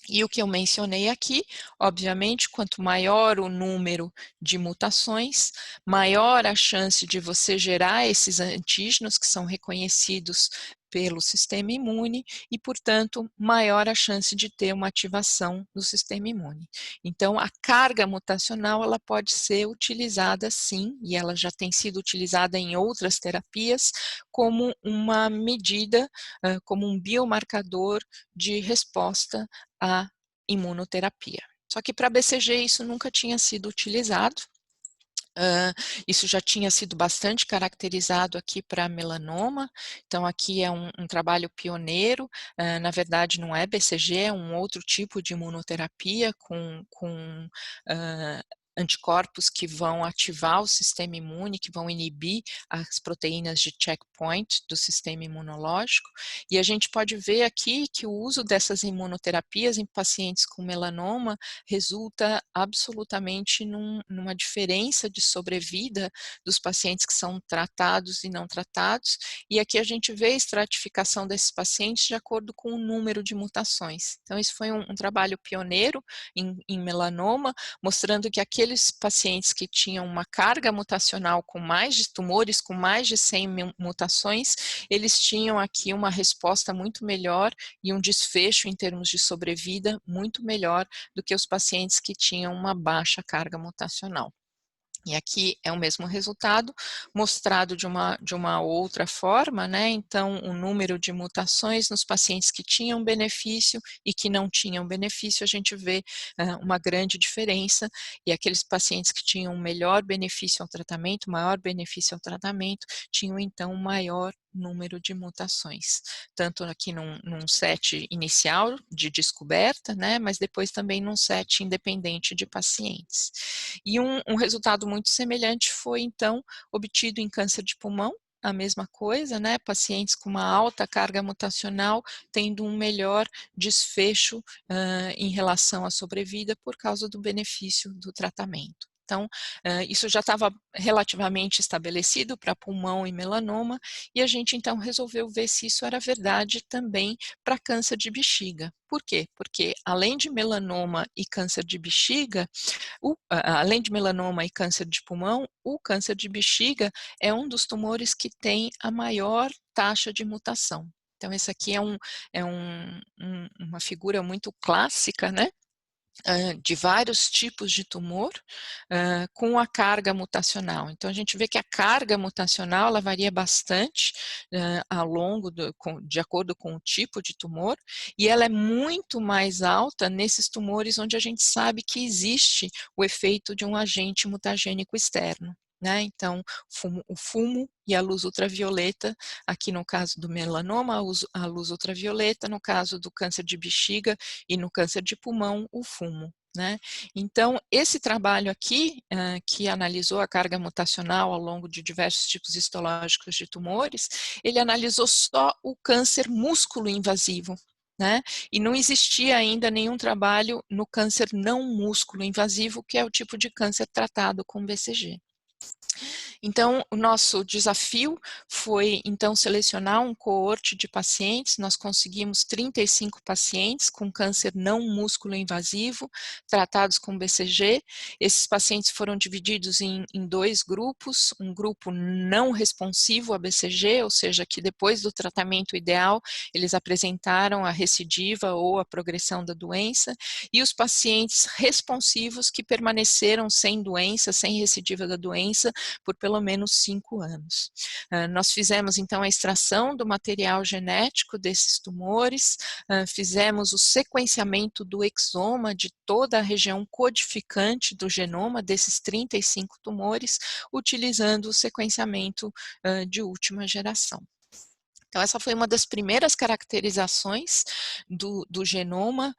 E o que eu mencionei aqui, obviamente, quanto maior o número de mutações, maior a chance de você gerar esses antígenos que são reconhecidos pelo sistema imune e, portanto, maior a chance de ter uma ativação do sistema imune. Então, a carga mutacional ela pode ser utilizada sim, e ela já tem sido utilizada em outras terapias, como uma medida, como um biomarcador de resposta à imunoterapia. Só que para BCG isso nunca tinha sido utilizado. Isso já tinha sido bastante caracterizado aqui para melanoma, então aqui é um trabalho pioneiro, na verdade não é BCG, é um outro tipo de imunoterapia com anticorpos que vão ativar o sistema imune, que vão inibir as proteínas de checkpoint do sistema imunológico, e a gente pode ver aqui que o uso dessas imunoterapias em pacientes com melanoma resulta absolutamente numa diferença de sobrevida dos pacientes que são tratados e não tratados, e aqui a gente vê a estratificação desses pacientes de acordo com o número de mutações. Então, isso foi um trabalho pioneiro em melanoma, mostrando que aqueles pacientes que tinham uma carga mutacional com mais de tumores, com mais de 100 mutações, eles tinham aqui uma resposta muito melhor e um desfecho em termos de sobrevida muito melhor do que os pacientes que tinham uma baixa carga mutacional. E aqui é o mesmo resultado, mostrado de uma outra forma, né? Então, o número de mutações nos pacientes que tinham benefício e que não tinham benefício, a gente vê uma grande diferença, e aqueles pacientes que tinham um melhor benefício ao tratamento, maior benefício ao tratamento, tinham então um maior número de mutações, tanto aqui num set inicial de descoberta, né? Mas depois também num set independente de pacientes. E um resultado muito semelhante foi, então, obtido em câncer de pulmão, a mesma coisa, né? Pacientes com uma alta carga mutacional tendo um melhor desfecho em relação à sobrevida por causa do benefício do tratamento. Então, isso já estava relativamente estabelecido para pulmão e melanoma, e a gente então resolveu ver se isso era verdade também para câncer de bexiga. Por quê? Porque além de melanoma e câncer de bexiga, além de melanoma e câncer de pulmão, o câncer de bexiga é um dos tumores que tem a maior taxa de mutação. Então, esse aqui uma figura muito clássica, né? De vários tipos de tumor com a carga mutacional. Então, a gente vê que a carga mutacional ela varia bastante ao longo, de acordo com o tipo de tumor, e ela é muito mais alta nesses tumores onde a gente sabe que existe o efeito de um agente mutagênico externo. Né? Então, o fumo e a luz ultravioleta, aqui no caso do melanoma, a luz ultravioleta, no caso do câncer de bexiga e no câncer de pulmão, o fumo. Né? Então, esse trabalho aqui, que analisou a carga mutacional ao longo de diversos tipos histológicos de tumores, ele analisou só o câncer músculo invasivo. Né? E não existia ainda nenhum trabalho no câncer não músculo invasivo, que é o tipo de câncer tratado com BCG. Então, o nosso desafio foi, então, selecionar um coorte de pacientes. Nós conseguimos 35 pacientes com câncer não músculo invasivo, tratados com BCG. Esses pacientes foram divididos em dois grupos, um grupo não responsivo a BCG, ou seja, que depois do tratamento ideal, eles apresentaram a recidiva ou a progressão da doença, e os pacientes responsivos que permaneceram sem doença, sem recidiva da doença, por pelo menos 5 anos. Nós fizemos então a extração do material genético desses tumores, fizemos o sequenciamento do exoma de toda a região codificante do genoma desses 35 tumores, utilizando o sequenciamento de última geração. Então, essa foi uma das primeiras caracterizações do genoma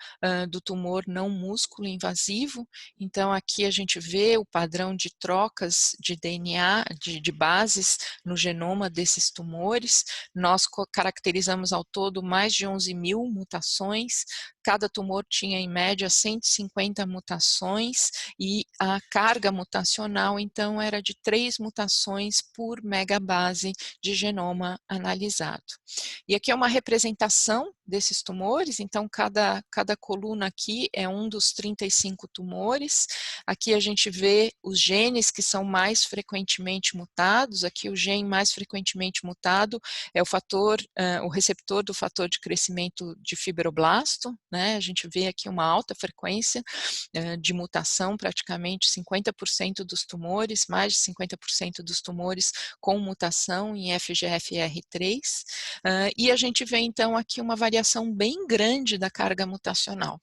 do tumor não músculo invasivo. Então, aqui a gente vê o padrão de trocas de DNA, de bases no genoma desses tumores. Nós caracterizamos ao todo mais de 11.000 mutações. Cada tumor tinha, em média, 150 mutações e a carga mutacional, então, era de 3 mutações por megabase de genoma analisado. E aqui é uma representação desses tumores, então cada coluna aqui é um dos 35 tumores. Aqui a gente vê os genes que são mais frequentemente mutados. Aqui o gene mais frequentemente mutado é o receptor do fator de crescimento de fibroblasto, né? A gente vê aqui uma alta frequência de mutação, praticamente 50% dos tumores, mais de 50% dos tumores com mutação em FGFR3, e a gente vê então aqui uma variação bem grande da carga mutacional,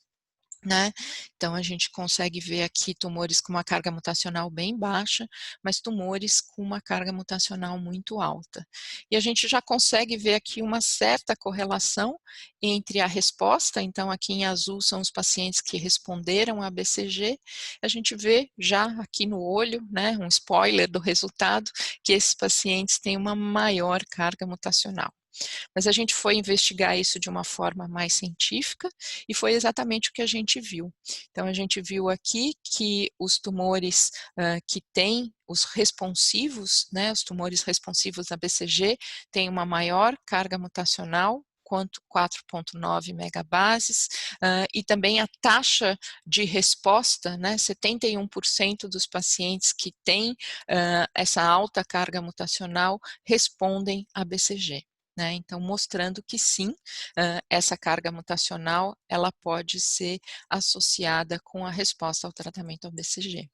né? Então a gente consegue ver aqui tumores com uma carga mutacional bem baixa, mas tumores com uma carga mutacional muito alta. E a gente já consegue ver aqui uma certa correlação entre a resposta, então aqui em azul são os pacientes que responderam a BCG, a gente vê já aqui no olho, né, um spoiler do resultado, que esses pacientes têm uma maior carga mutacional. Mas a gente foi investigar isso de uma forma mais científica e foi exatamente o que a gente viu. Então, a gente viu aqui que os tumores que têm os responsivos, né, os tumores responsivos da BCG, têm uma maior carga mutacional, quanto 4,9 megabases, e também a taxa de resposta, né, 71% dos pacientes que têm essa alta carga mutacional respondem a BCG. Né? Então, mostrando que sim, essa carga mutacional ela pode ser associada com a resposta ao tratamento ao BCG.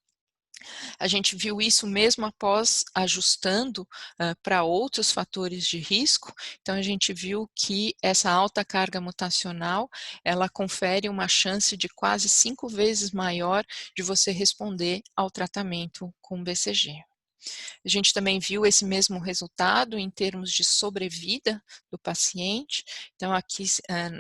A gente viu isso mesmo após ajustando para outros fatores de risco, então a gente viu que essa alta carga mutacional, ela confere uma chance de quase 5 vezes maior de você responder ao tratamento com BCG. A gente também viu esse mesmo resultado em termos de sobrevida do paciente. Então, aqui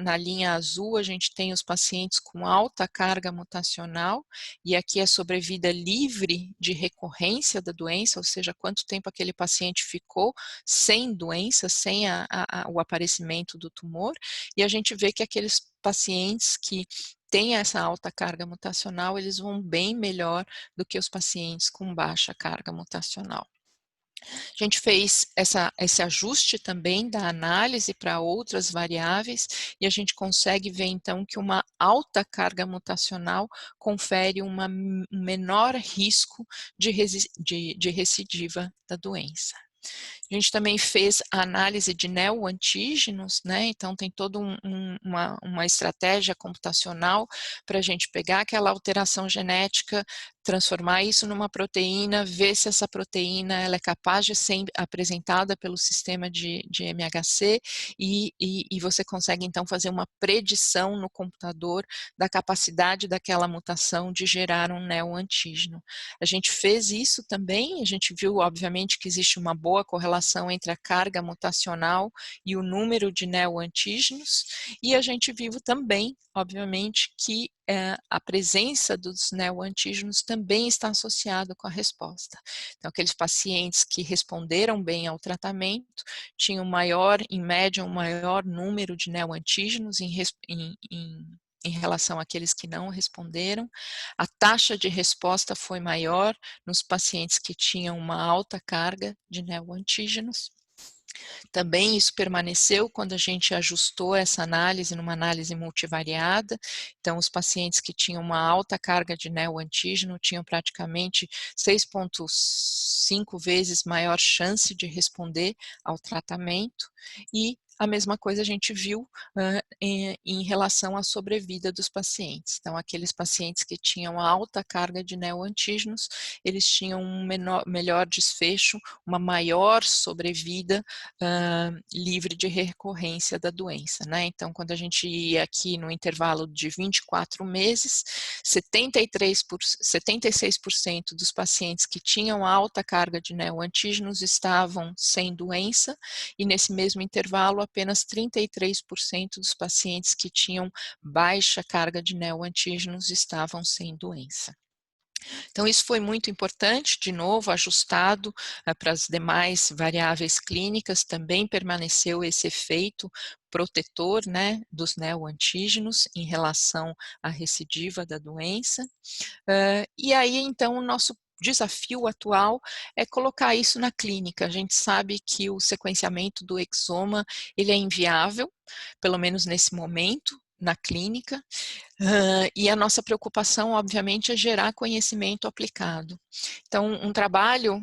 na linha azul, a gente tem os pacientes com alta carga mutacional, e aqui é sobrevida livre de recorrência da doença, ou seja, quanto tempo aquele paciente ficou sem doença, sem o aparecimento do tumor, e a gente vê que aqueles pacientes que têm essa alta carga mutacional, eles vão bem melhor do que os pacientes com baixa carga mutacional. A gente fez esse ajuste também da análise para outras variáveis e a gente consegue ver então que uma alta carga mutacional confere um menor risco de recidiva da doença. A gente também fez a análise de neoantígenos, né? Então tem toda uma estratégia computacional para a gente pegar aquela alteração genética, transformar isso numa proteína, ver se essa proteína ela é capaz de ser apresentada pelo sistema de MHC e você consegue então fazer uma predição no computador da capacidade daquela mutação de gerar um neoantígeno. A gente fez isso também, a gente viu obviamente que existe uma boa correlação entre a carga mutacional e o número de neoantígenos, e a gente viu também, obviamente, que a presença dos neoantígenos também está associado com a resposta. Então, aqueles pacientes que responderam bem ao tratamento tinham em média, um maior número de neoantígenos em relação àqueles que não responderam. A taxa de resposta foi maior nos pacientes que tinham uma alta carga de neoantígenos. Também isso permaneceu quando a gente ajustou essa análise numa análise multivariada. Então, os pacientes que tinham uma alta carga de neoantígeno tinham praticamente 6,5 vezes maior chance de responder ao tratamento, e a mesma coisa a gente viu em relação à sobrevida dos pacientes. Então, aqueles pacientes que tinham alta carga de neoantígenos, eles tinham um melhor desfecho, uma maior sobrevida livre de recorrência da doença, né? Então, quando a gente ia aqui no intervalo de 24 meses, 76% dos pacientes que tinham alta carga de neoantígenos estavam sem doença, e nesse mesmo intervalo, apenas 33% dos pacientes que tinham baixa carga de neoantígenos estavam sem doença. Então, isso foi muito importante, de novo, ajustado para as demais variáveis clínicas, também permaneceu esse efeito protetor, né, dos neoantígenos em relação à recidiva da doença. E aí, então, o nosso desafio atual é colocar isso na clínica. A gente sabe que o sequenciamento do exoma, ele é inviável, pelo menos nesse momento, na clínica, e a nossa preocupação, obviamente, é gerar conhecimento aplicado. Então, um trabalho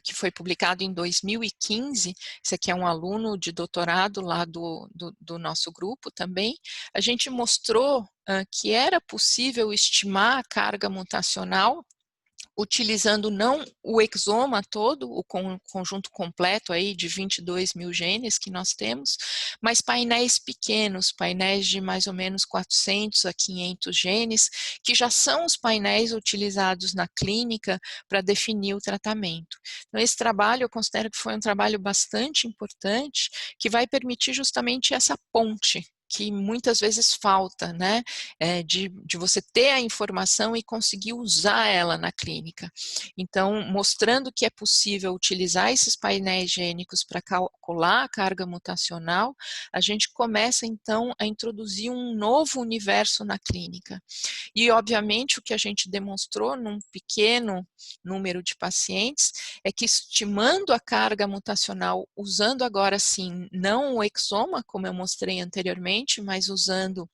que foi publicado em 2015, esse aqui é um aluno de doutorado lá do nosso grupo também, a gente mostrou que era possível estimar a carga mutacional utilizando não o exoma todo, o conjunto completo aí de 22 mil genes que nós temos, mas painéis pequenos, painéis de mais ou menos 400 a 500 genes, que já são os painéis utilizados na clínica para definir o tratamento. Então, esse trabalho eu considero que foi um trabalho bastante importante, que vai permitir justamente essa ponte que muitas vezes falta, né, de você ter a informação e conseguir usar ela na clínica. Então, mostrando que é possível utilizar esses painéis gênicos para calcular a carga mutacional, a gente começa então a introduzir um novo universo na clínica. E, obviamente, o que a gente demonstrou num pequeno número de pacientes é que estimando a carga mutacional, usando agora sim, não o exoma, como eu mostrei anteriormente, mas usando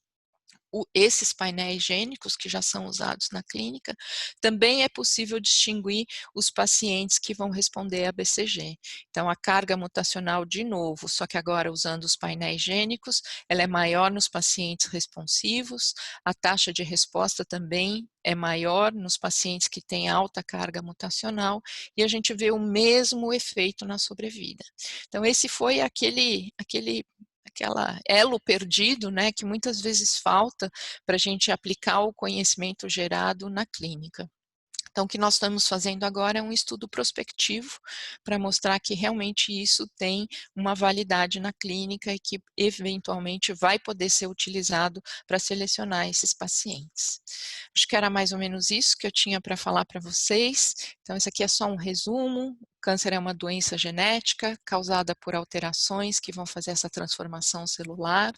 esses painéis gênicos que já são usados na clínica, também é possível distinguir os pacientes que vão responder a BCG. Então, a carga mutacional, de novo, só que agora usando os painéis gênicos, ela é maior nos pacientes responsivos, a taxa de resposta também é maior nos pacientes que têm alta carga mutacional, e a gente vê o mesmo efeito na sobrevida. Então, esse foi aquela elo perdido, né, que muitas vezes falta para a gente aplicar o conhecimento gerado na clínica. Então, o que nós estamos fazendo agora é um estudo prospectivo para mostrar que realmente isso tem uma validade na clínica e que eventualmente vai poder ser utilizado para selecionar esses pacientes. Acho que era mais ou menos isso que eu tinha para falar para vocês. Então, esse aqui é só um resumo. O câncer é uma doença genética causada por alterações que vão fazer essa transformação celular.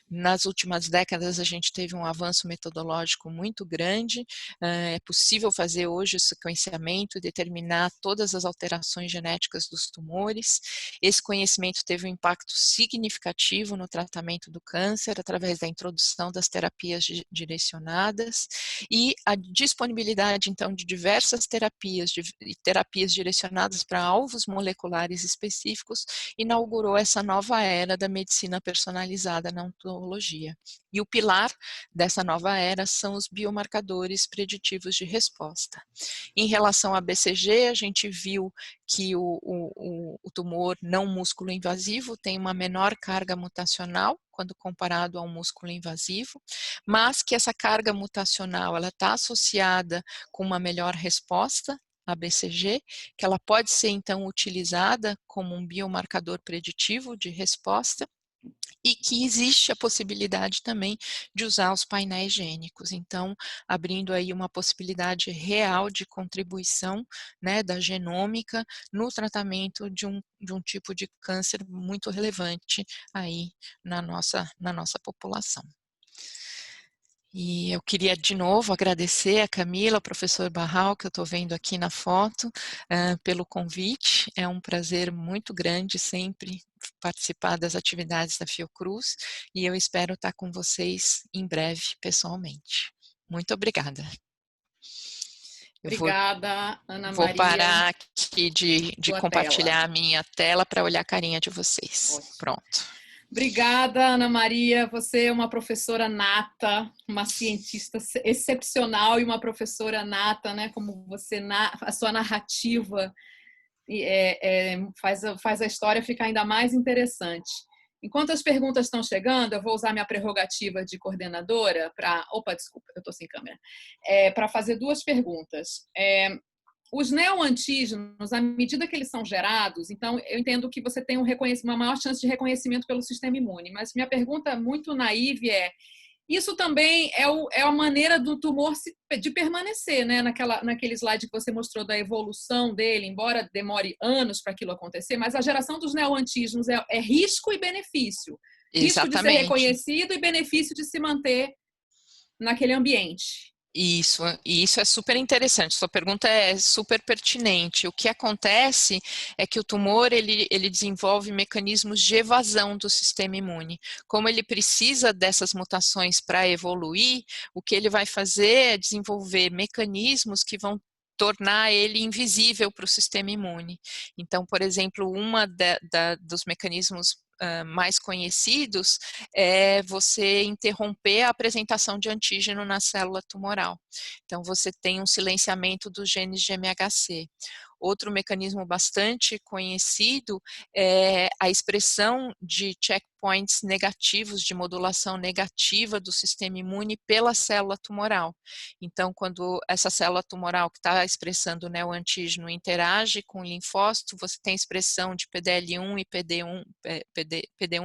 Nas últimas décadas, a gente teve um avanço metodológico muito grande. É possível fazer hoje o sequenciamento e determinar todas as alterações genéticas dos tumores. Esse conhecimento teve um impacto significativo no tratamento do câncer através da introdução das terapias direcionadas e a disponibilidade, então, de diversas terapias direcionadas para alvos moleculares específicos inaugurou essa nova era da medicina personalizada na oncologia. E o pilar dessa nova era são os biomarcadores preditivos de resposta. Em relação à BCG, a gente viu que o tumor não músculo invasivo tem uma menor carga mutacional quando comparado ao músculo invasivo, mas que essa carga mutacional ela está associada com uma melhor resposta a BCG, que ela pode ser então utilizada como um biomarcador preditivo de resposta, e que existe a possibilidade também de usar os painéis gênicos. Então, abrindo aí uma possibilidade real de contribuição, né, da genômica no tratamento de um tipo de câncer muito relevante aí na nossa população. E eu queria de novo agradecer a Camila, ao professor Barral, que eu estou vendo aqui na foto, pelo convite. É um prazer muito grande sempre participar das atividades da Fiocruz e eu espero estar com vocês em breve, pessoalmente. Muito obrigada. Obrigada, Ana Vou Maria. parar aqui de compartilhar a minha tela para olhar a carinha de vocês. Ótimo. Pronto. Obrigada, Ana Maria. Você é uma professora nata, uma cientista excepcional e uma professora nata, né? Como você, a sua narrativa faz a história ficar ainda mais interessante. Enquanto as perguntas estão chegando, eu vou usar minha prerrogativa de coordenadora para... Opa, desculpa, eu estou sem câmera. Para fazer duas perguntas. Os neoantígenos, à medida que eles são gerados, então eu entendo que você tem uma maior chance de reconhecimento pelo sistema imune, mas minha pergunta muito naive isso também é a maneira do tumor de permanecer, né? Naquele slide que você mostrou da evolução dele, embora demore anos para aquilo acontecer, mas a geração dos neoantígenos é risco e benefício. Risco de ser reconhecido e benefício de se manter naquele ambiente. Isso, e isso é super interessante. Sua pergunta é super pertinente. O que acontece é que o tumor ele desenvolve mecanismos de evasão do sistema imune. Como ele precisa dessas mutações para evoluir, o que ele vai fazer é desenvolver mecanismos que vão tornar ele invisível para o sistema imune. Então, por exemplo, dos mecanismos mais conhecidos é você interromper a apresentação de antígeno na célula tumoral. Então, você tem um silenciamento dos genes de MHC. Outro mecanismo bastante conhecido é a expressão de checkpoints negativos, de modulação negativa do sistema imune pela célula tumoral. Então, quando essa célula tumoral que está expressando o neoantígeno interage com o linfócito, você tem expressão de PDL1 e PD1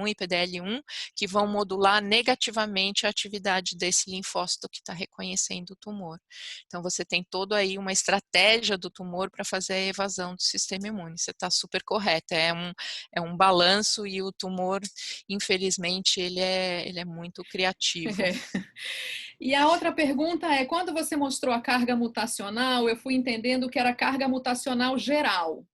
e PDL1 que vão modular negativamente a atividade desse linfócito que está reconhecendo o tumor. Então, você tem todo aí uma estratégia do tumor para fazer a evasão do sistema imune. Você está super correta, é um balanço e o tumor, infelizmente, ele é muito criativo. É. E a outra pergunta é, quando você mostrou a carga mutacional, eu fui entendendo que era carga mutacional geral.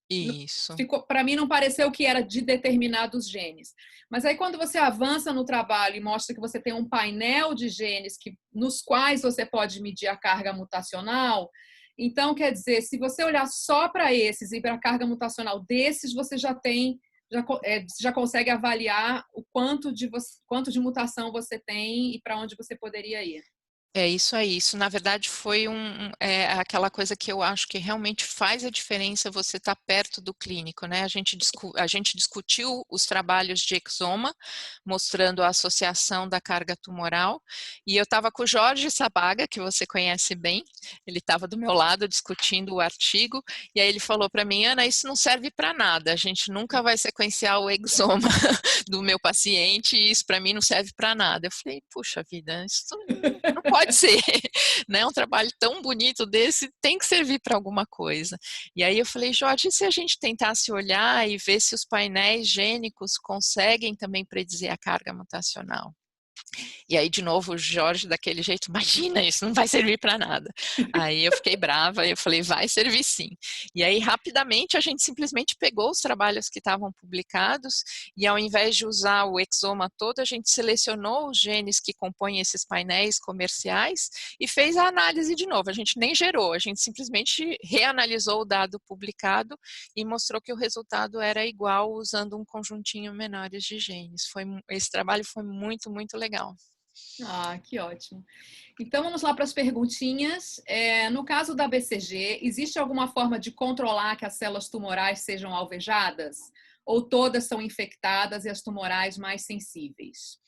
Isso. Para mim não pareceu que era de determinados genes. Mas aí quando você avança no trabalho e mostra que você tem um painel de genes nos quais você pode medir a carga mutacional, então quer dizer, se você olhar só para esses e para a carga mutacional desses, você já consegue avaliar o quanto de mutação você tem e para onde você poderia ir. É isso aí, isso na verdade foi aquela coisa que eu acho que realmente faz a diferença você estar perto do clínico, né? A gente discutiu os trabalhos de Exoma, mostrando a associação da carga tumoral, e eu estava com o Jorge Sabaga, que você conhece bem, ele estava do meu lado discutindo o artigo, e aí ele falou para mim, Ana, isso não serve para nada, a gente nunca vai sequenciar o Exoma do meu paciente, e isso para mim não serve para nada. Eu falei, puxa vida, isso não pode ser, né? Um trabalho tão bonito desse tem que servir para alguma coisa. E aí eu falei, Jorge, e se a gente tentasse olhar e ver se os painéis gênicos conseguem também predizer a carga mutacional? E aí, de novo, o Jorge daquele jeito, imagina, isso não vai servir para nada. Aí eu fiquei brava e eu falei, vai servir sim. E aí, rapidamente, a gente simplesmente pegou os trabalhos que estavam publicados e ao invés de usar o exoma todo, a gente selecionou os genes que compõem esses painéis comerciais e fez a análise de novo. A gente nem gerou, a gente simplesmente reanalisou o dado publicado e mostrou que o resultado era igual usando um conjuntinho menores de genes. Esse trabalho foi muito, muito legal. Ah, que ótimo. Então vamos lá para as perguntinhas. No caso da BCG, existe alguma forma de controlar que as células tumorais sejam alvejadas? Ou todas são infectadas e as tumorais mais sensíveis?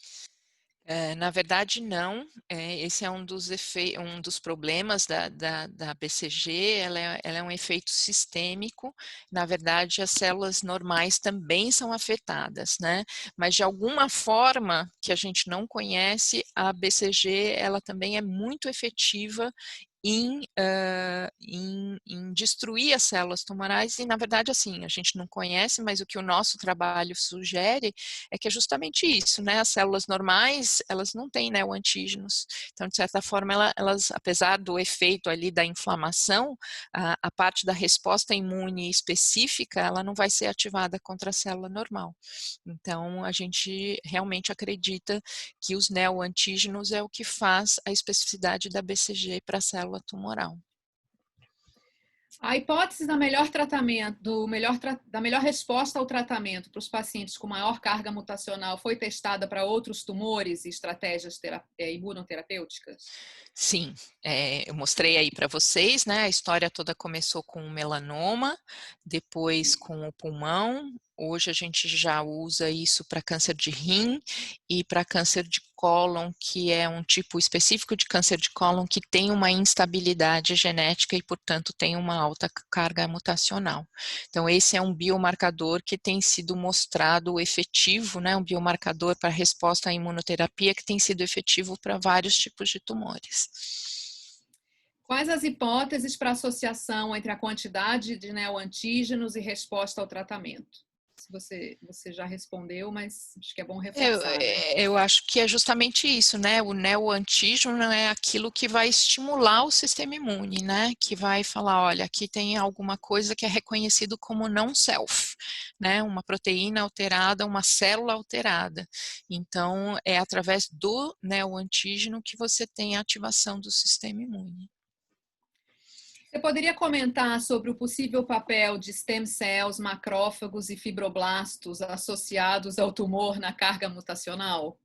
Na verdade, não. Esse é um dos problemas da BCG, ela é um efeito sistêmico. Na verdade, as células normais também são afetadas, né? Mas de alguma forma que a gente não conhece, a BCG ela também é muito efetiva em destruir as células tumorais e, na verdade, assim, a gente não conhece, mas o que o nosso trabalho sugere é que é justamente isso, né? As células normais, elas não têm neoantígenos. Então, de certa forma, elas, apesar do efeito ali da inflamação, a parte da resposta imune específica, ela não vai ser ativada contra a célula normal. Então, a gente realmente acredita que os neoantígenos é o que faz a especificidade da BCG para a célula tumoral. A hipótese da melhor tratamento, da melhor resposta ao tratamento para os pacientes com maior carga mutacional foi testada para outros tumores e estratégias imunoterapêuticas? Sim, eu mostrei aí para vocês, né? A história toda começou com o melanoma, depois com o pulmão. Hoje a gente já usa isso para câncer de rim e para câncer de cólon, que é um tipo específico de câncer de cólon que tem uma instabilidade genética e, portanto, tem uma alta carga mutacional. Então, esse é um biomarcador que tem sido mostrado efetivo, né? Um biomarcador para resposta à imunoterapia que tem sido efetivo para vários tipos de tumores. Quais as hipóteses para associação entre a quantidade de neoantígenos e resposta ao tratamento? se você já respondeu, mas acho que é bom Eu, reforçar, né? eu acho que é justamente isso, né? O neoantígeno é aquilo que vai estimular o sistema imune, né? Que vai falar, olha, aqui tem alguma coisa que é reconhecido como não self, né? Uma proteína alterada, uma célula alterada. Então, é através do neoantígeno que você tem a ativação do sistema imune. Você poderia comentar sobre o possível papel de stem cells, macrófagos e fibroblastos associados ao tumor na carga mutacional?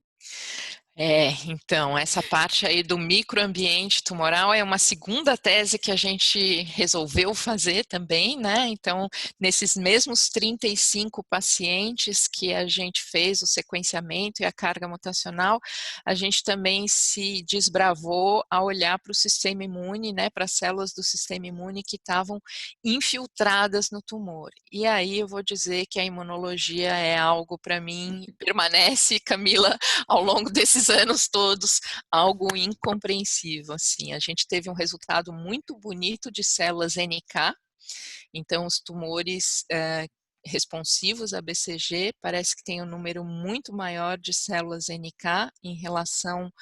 Então, essa parte aí do microambiente tumoral é uma segunda tese que a gente resolveu fazer também, né? Então, nesses mesmos 35 pacientes que a gente fez o sequenciamento e a carga mutacional, a gente também se desbravou a olhar para o sistema imune, né? Para as células do sistema imune que estavam infiltradas no tumor. E aí eu vou dizer que a imunologia é algo, para mim, permanece, Camila, ao longo desses anos todos, algo incompreensível, assim. A gente teve um resultado muito bonito de células NK, então os tumores responsivos a BCG parece que tem um número muito maior de células NK em relação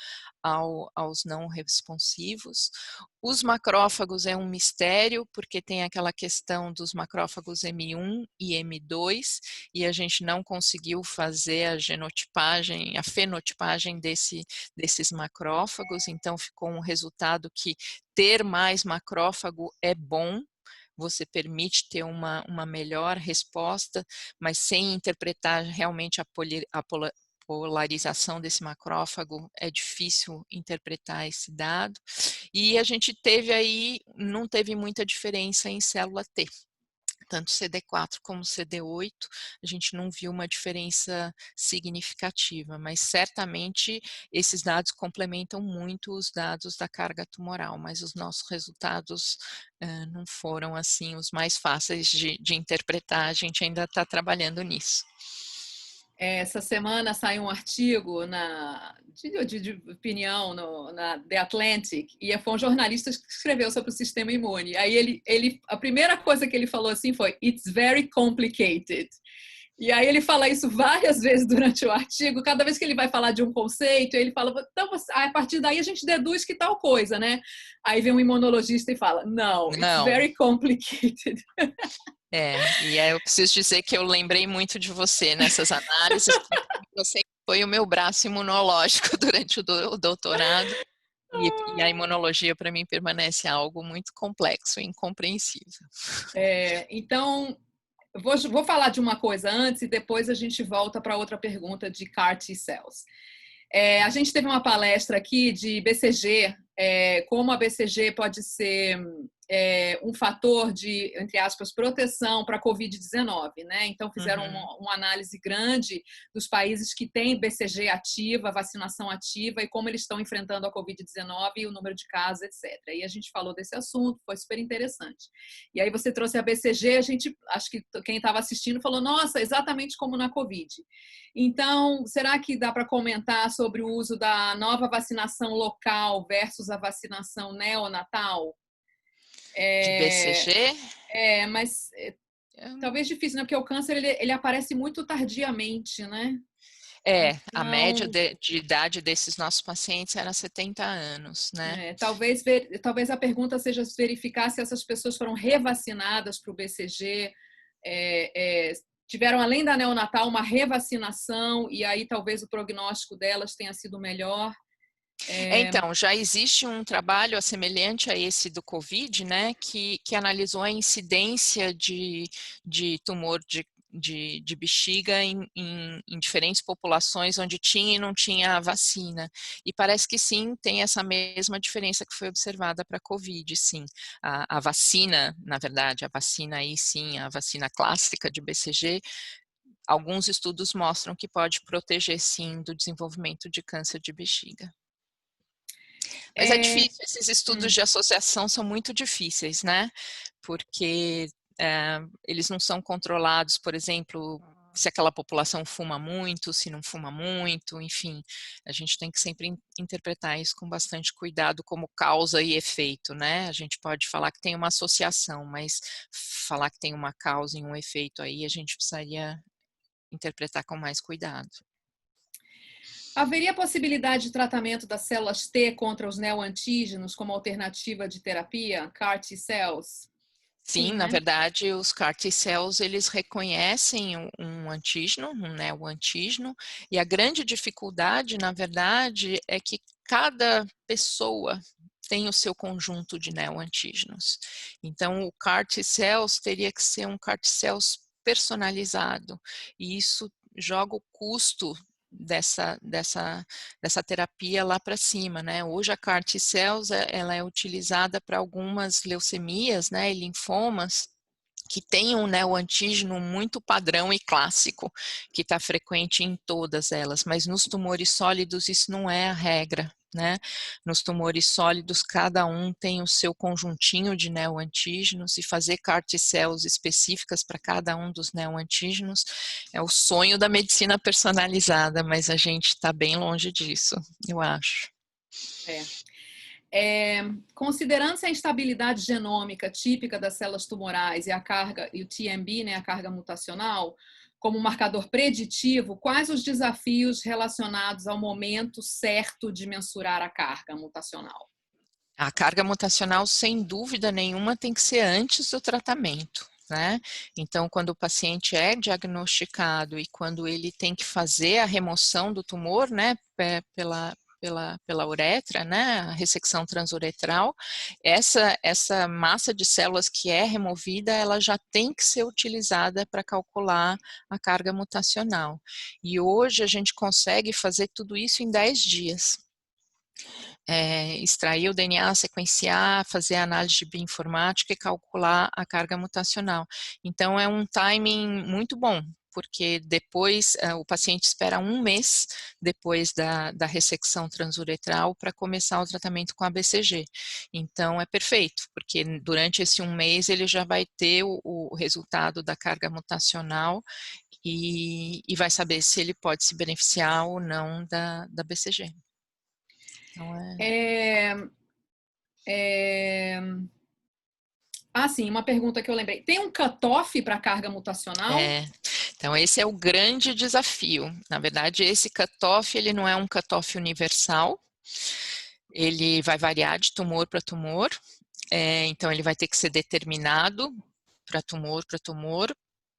aos não responsivos. Os macrófagos é um mistério, porque tem aquela questão dos macrófagos M1 e M2, e a gente não conseguiu fazer a genotipagem, a fenotipagem desses macrófagos, então ficou um resultado que ter mais macrófago é bom, você permite ter uma melhor resposta, mas sem interpretar realmente a polarização desse macrófago, é difícil interpretar esse dado. E a gente teve aí, não teve muita diferença em célula T. Tanto CD4 como CD8, a gente não viu uma diferença significativa, mas certamente esses dados complementam muito os dados da carga tumoral, mas os nossos resultados não foram assim os mais fáceis de interpretar, a gente ainda está trabalhando nisso. Essa semana saiu um artigo de opinião na The Atlantic, e foi um jornalista que escreveu sobre o sistema imune. Aí a primeira coisa que ele falou assim foi: "It's very complicated". E aí ele fala isso várias vezes durante o artigo, cada vez que ele vai falar de um conceito, ele fala, então, a partir daí a gente deduz que tal coisa, né? Aí vem um imunologista e fala, não, it's Não. very complicated. E aí eu preciso dizer que eu lembrei muito de você nessas análises, porque você foi o meu braço imunológico durante o doutorado, e a imunologia para mim permanece algo muito complexo e incompreensível. Então, vou falar de uma coisa antes e depois a gente volta para outra pergunta de CAR T-cells. A gente teve uma palestra aqui de BCG, como a BCG pode ser um fator de, entre aspas, proteção para a Covid-19, né? Então, fizeram uma análise grande dos países que têm BCG ativa, vacinação ativa, e como eles estão enfrentando a Covid-19 e o número de casos, etc. E a gente falou desse assunto, foi super interessante. E aí você trouxe a BCG, acho que quem estava assistindo falou, nossa, exatamente como na Covid. Então, será que dá para comentar sobre o uso da nova vacinação local versus a vacinação neonatal? De BCG? Mas talvez difícil, né? Porque o câncer ele aparece muito tardiamente, né? A Então, média de idade desses nossos pacientes era 70 anos, né? talvez a pergunta seja verificar se essas pessoas foram revacinadas para o BCG, tiveram, além da neonatal, uma revacinação, e aí talvez o prognóstico delas tenha sido melhor. Então, já existe um trabalho semelhante a esse do COVID, né, que analisou a incidência de tumor de bexiga em diferentes populações onde tinha e não tinha a vacina. E parece que sim, tem essa mesma diferença que foi observada para a COVID, sim. A vacina, na verdade, a vacina aí sim, a vacina clássica de BCG, alguns estudos mostram que pode proteger sim do desenvolvimento de câncer de bexiga. Mas é difícil, esses estudos de associação são muito difíceis, né? Porque eles não são controlados, por exemplo, se aquela população fuma muito, se não fuma muito, enfim, a gente tem que sempre interpretar isso com bastante cuidado como causa e efeito, né? A gente pode falar que tem uma associação, mas falar que tem uma causa e um efeito aí, a gente precisaria interpretar com mais cuidado. Haveria possibilidade de tratamento das células T contra os neoantígenos como alternativa de terapia, CAR T-cells? Sim, na verdade, os CAR T-cells, eles reconhecem um antígeno, um neoantígeno, e a grande dificuldade, na verdade, é que cada pessoa tem o seu conjunto de neoantígenos. Então, o CAR T-cells teria que ser um CAR T-cells personalizado, e isso joga o custo dessa terapia lá para cima, né? Hoje a CAR T-cells, ela é utilizada para algumas leucemias, né, e linfomas, que tem um neoantígeno muito padrão e clássico, que está frequente em todas elas, mas nos tumores sólidos isso não é a regra, né? Nos tumores sólidos, cada um tem o seu conjuntinho de neoantígenos, e fazer CAR T-cells específicas para cada um dos neoantígenos é o sonho da medicina personalizada, mas a gente está bem longe disso, eu acho. Considerando-se a instabilidade genômica típica das células tumorais e a carga, e o TMB, né, a carga mutacional, como marcador preditivo, quais os desafios relacionados ao momento certo de mensurar a carga mutacional? A carga mutacional, sem dúvida nenhuma, tem que ser antes do tratamento, né? Então, quando o paciente é diagnosticado e quando ele tem que fazer a remoção do tumor, né, pela uretra, né, a ressecção transuretral, essa massa de células que é removida, ela já tem que ser utilizada para calcular a carga mutacional. E hoje a gente consegue fazer tudo isso em 10 dias. Extrair o DNA, sequenciar, fazer a análise de bioinformática e calcular a carga mutacional. Então, é um timing muito bom, porque depois o paciente espera 1 mês depois da ressecção transuretral para começar o tratamento com a BCG. Então, é perfeito, porque durante esse 1 mês ele já vai ter o resultado da carga mutacional e vai saber se ele pode se beneficiar ou não da BCG. Então, sim, uma pergunta que eu lembrei. Tem um cutoff para a carga mutacional? Então esse é o grande desafio. Na verdade, esse cutoff, ele não é um cutoff universal, ele vai variar de tumor para tumor, então ele vai ter que ser determinado para tumor para tumor.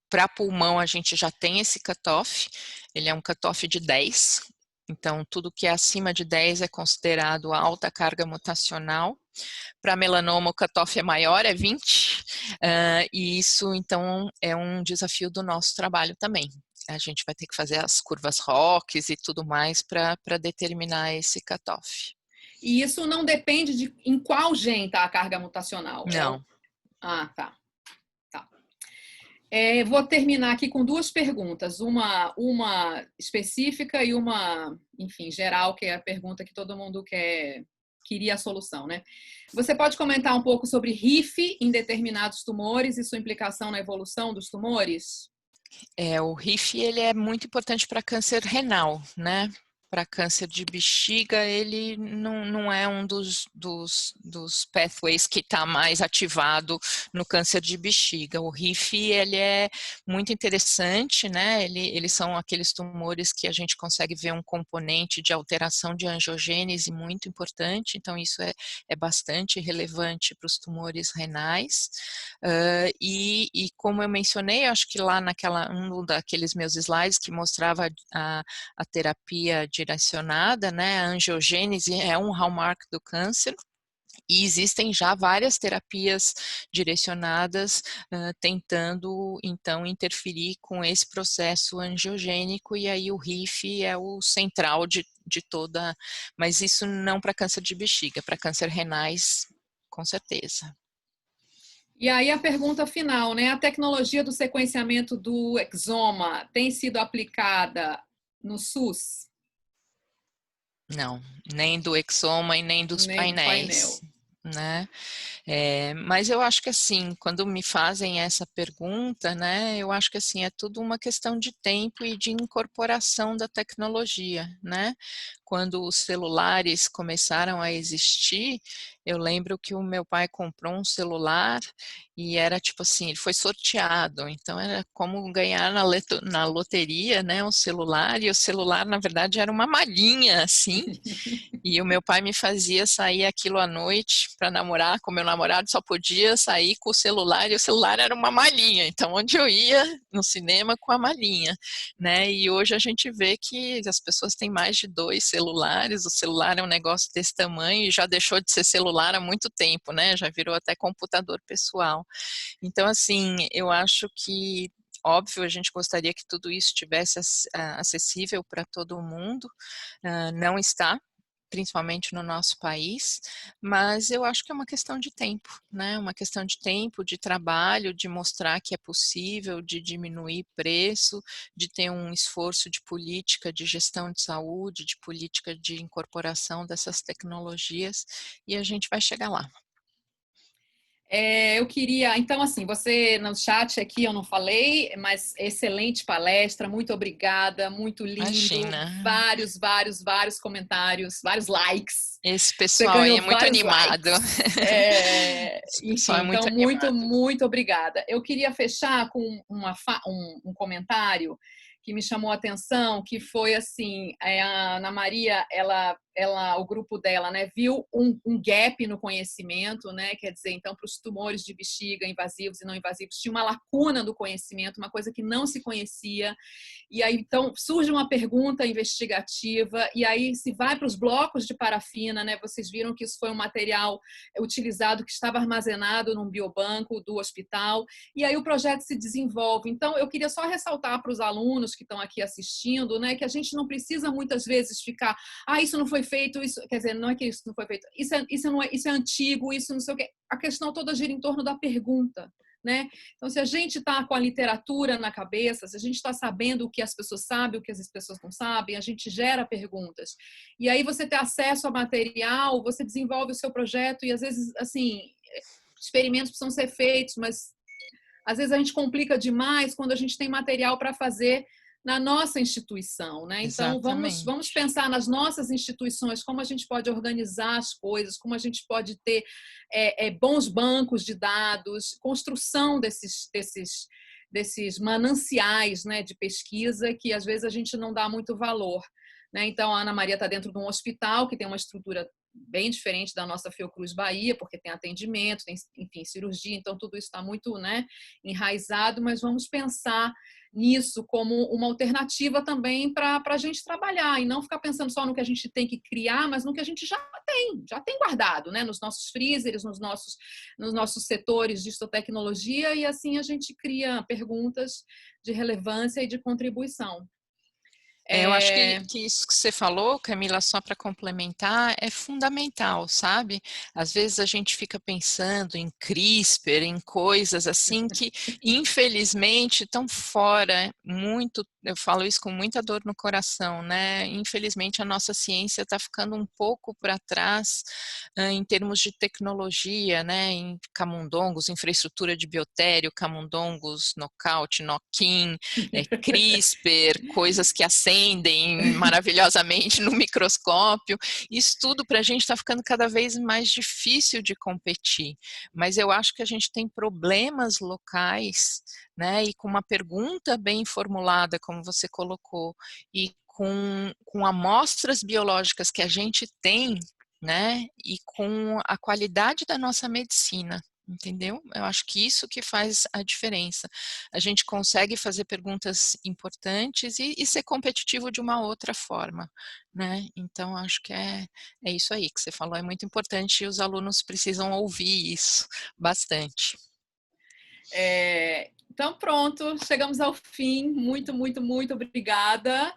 Para pulmão, a gente já tem esse cutoff, ele é um cutoff de 10, então tudo que é acima de 10 é considerado alta carga mutacional. Para melanoma, o cutoff é maior, é 20, e isso, então, é um desafio do nosso trabalho também. A gente vai ter que fazer as curvas ROCs e tudo mais para determinar esse cutoff. E isso não depende de em qual gene está a carga mutacional? Não. Tá. Vou terminar aqui com 2 perguntas, uma específica e uma, enfim, geral, que é a pergunta que todo mundo queria a solução, né? Você pode comentar um pouco sobre RIF em determinados tumores e sua implicação na evolução dos tumores? O RIF, ele é muito importante para câncer renal, né? Para câncer de bexiga, ele não é um dos pathways que está mais ativado no câncer de bexiga. O RIF, ele é muito interessante, né? Eles são aqueles tumores que a gente consegue ver um componente de alteração de angiogênese muito importante, então isso é bastante relevante para os tumores renais. E como eu mencionei, acho que lá um daqueles meus slides que mostrava a terapia direcionada, né, a angiogênese é um hallmark do câncer. E existem já várias terapias direcionadas tentando, então, interferir com esse processo angiogênico, e aí o RIF é o central de toda, mas isso não para câncer de bexiga, para câncer renais, com certeza. E aí a pergunta final, né? A tecnologia do sequenciamento do exoma tem sido aplicada no SUS? Não, nem do exoma e nem dos painéis, né? Mas eu acho que assim, quando me fazem essa pergunta, né, eu acho que assim, é tudo uma questão de tempo e de incorporação da tecnologia, né? quando os celulares começaram a existir, eu lembro que o meu pai comprou um celular e era tipo assim, ele foi sorteado, então era como ganhar na loteria, né, um celular, e o celular, na verdade, era uma malinha, assim, e o meu pai me fazia sair aquilo à noite para namorar com meu namorado, só podia sair com o celular, e o celular era uma malinha, então onde eu ia no cinema com a malinha, né? E hoje a gente vê que as pessoas têm mais de 2 celulares, o celular é um negócio desse tamanho e já deixou de ser celular há muito tempo, né? Já virou até computador pessoal. Então, assim, eu acho que óbvio, a gente gostaria que tudo isso estivesse acessível para todo mundo, não está, principalmente no nosso país, mas eu acho que é uma questão de tempo, né? Uma questão de tempo, de trabalho, de mostrar que é possível, de diminuir preço, de ter um esforço de política de gestão de saúde, de política de incorporação dessas tecnologias, e a gente vai chegar lá. Eu queria, então, assim, você no chat aqui eu não falei, mas excelente palestra, muito obrigada, muito lindo, Imagina, vários comentários, vários likes. esse Você pessoal aí ganhou é muito vários animado. likes. Esse pessoal Enfim, é muito então, animado. muito obrigada. Eu queria fechar com um comentário que me chamou a atenção, que foi assim, a Ana Maria, o grupo dela, né, viu um gap no conhecimento, né, quer dizer, então, para os tumores de bexiga invasivos e não invasivos, tinha uma lacuna do conhecimento, uma coisa que não se conhecia, e aí, então, surge uma pergunta investigativa, e aí se vai para os blocos de parafina, né? Vocês viram que isso foi um material utilizado que estava armazenado num biobanco do hospital, e aí o projeto se desenvolve. Então, eu queria só ressaltar para os alunos que estão aqui assistindo, né, que a gente não precisa muitas vezes ficar, isso não foi feito, isso, quer dizer, não é que isso não foi feito, isso é antigo, isso não sei o quê. A questão toda gira em torno da pergunta. Né? Então, se a gente está com a literatura na cabeça, se a gente está sabendo o que as pessoas sabem, o que as pessoas não sabem, a gente gera perguntas. E aí você ter acesso a material, você desenvolve o seu projeto e às vezes, assim, experimentos precisam ser feitos, mas às vezes a gente complica demais quando a gente tem material para fazer na nossa instituição, né? Então vamos Exatamente. pensar nas nossas instituições, como a gente pode organizar as coisas, como a gente pode ter bons bancos de dados, construção desses mananciais, né, de pesquisa que às vezes a gente não dá muito valor, né? Então a Ana Maria está dentro de um hospital que tem uma estrutura bem diferente da nossa Fiocruz Bahia, porque tem atendimento, tem, enfim, cirurgia, então tudo isso está muito, né, enraizado, mas vamos pensar nisso como uma alternativa também para a gente trabalhar e não ficar pensando só no que a gente tem que criar, mas no que a gente já tem guardado, né, nos nossos freezers, nos nossos setores de histotecnologia, e assim a gente cria perguntas de relevância e de contribuição. Eu acho que isso que você falou, Camila, só para complementar, é fundamental, sabe? Às vezes a gente fica pensando em CRISPR, em coisas assim que, infelizmente, estão fora muito. Eu falo isso com muita dor no coração, né? Infelizmente, a nossa ciência está ficando um pouco para trás em termos de tecnologia, né? Em camundongos, infraestrutura de biotério, camundongos, nocaute, knock-in, CRISPR, coisas que acendem maravilhosamente no microscópio. Isso tudo para a gente está ficando cada vez mais difícil de competir. Mas eu acho que a gente tem problemas locais, né? E com uma pergunta bem formulada, como você colocou, e com amostras biológicas que a gente tem, né? E com a qualidade da nossa medicina. Entendeu? Eu acho que isso que faz a diferença. A gente consegue fazer perguntas importantes e ser competitivo de uma outra forma, né? Então, acho que é isso aí que você falou, é muito importante e os alunos precisam ouvir isso bastante. Então, pronto, chegamos ao fim. Muito obrigada.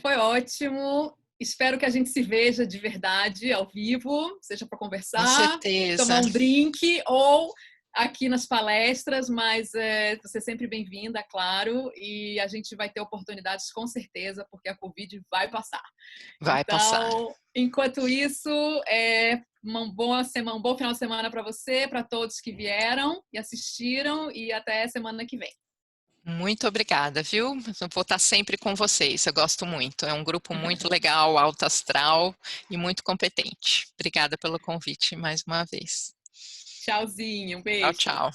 Foi ótimo. Espero que a gente se veja de verdade, ao vivo, seja para Com conversar, certeza. tomar um drink ou aqui nas palestras, mas você é sempre bem-vinda, claro, e a gente vai ter oportunidades com certeza, porque a Covid vai passar. Vai passar. Então, enquanto isso, um bom final de semana para você, para todos que vieram e assistiram, e até semana que vem. Muito obrigada, viu? Eu vou estar sempre com vocês, eu gosto muito. É um grupo muito legal, alto astral e muito competente. Obrigada pelo convite mais uma vez. Tchauzinho, um Tchau, beijo. tchau.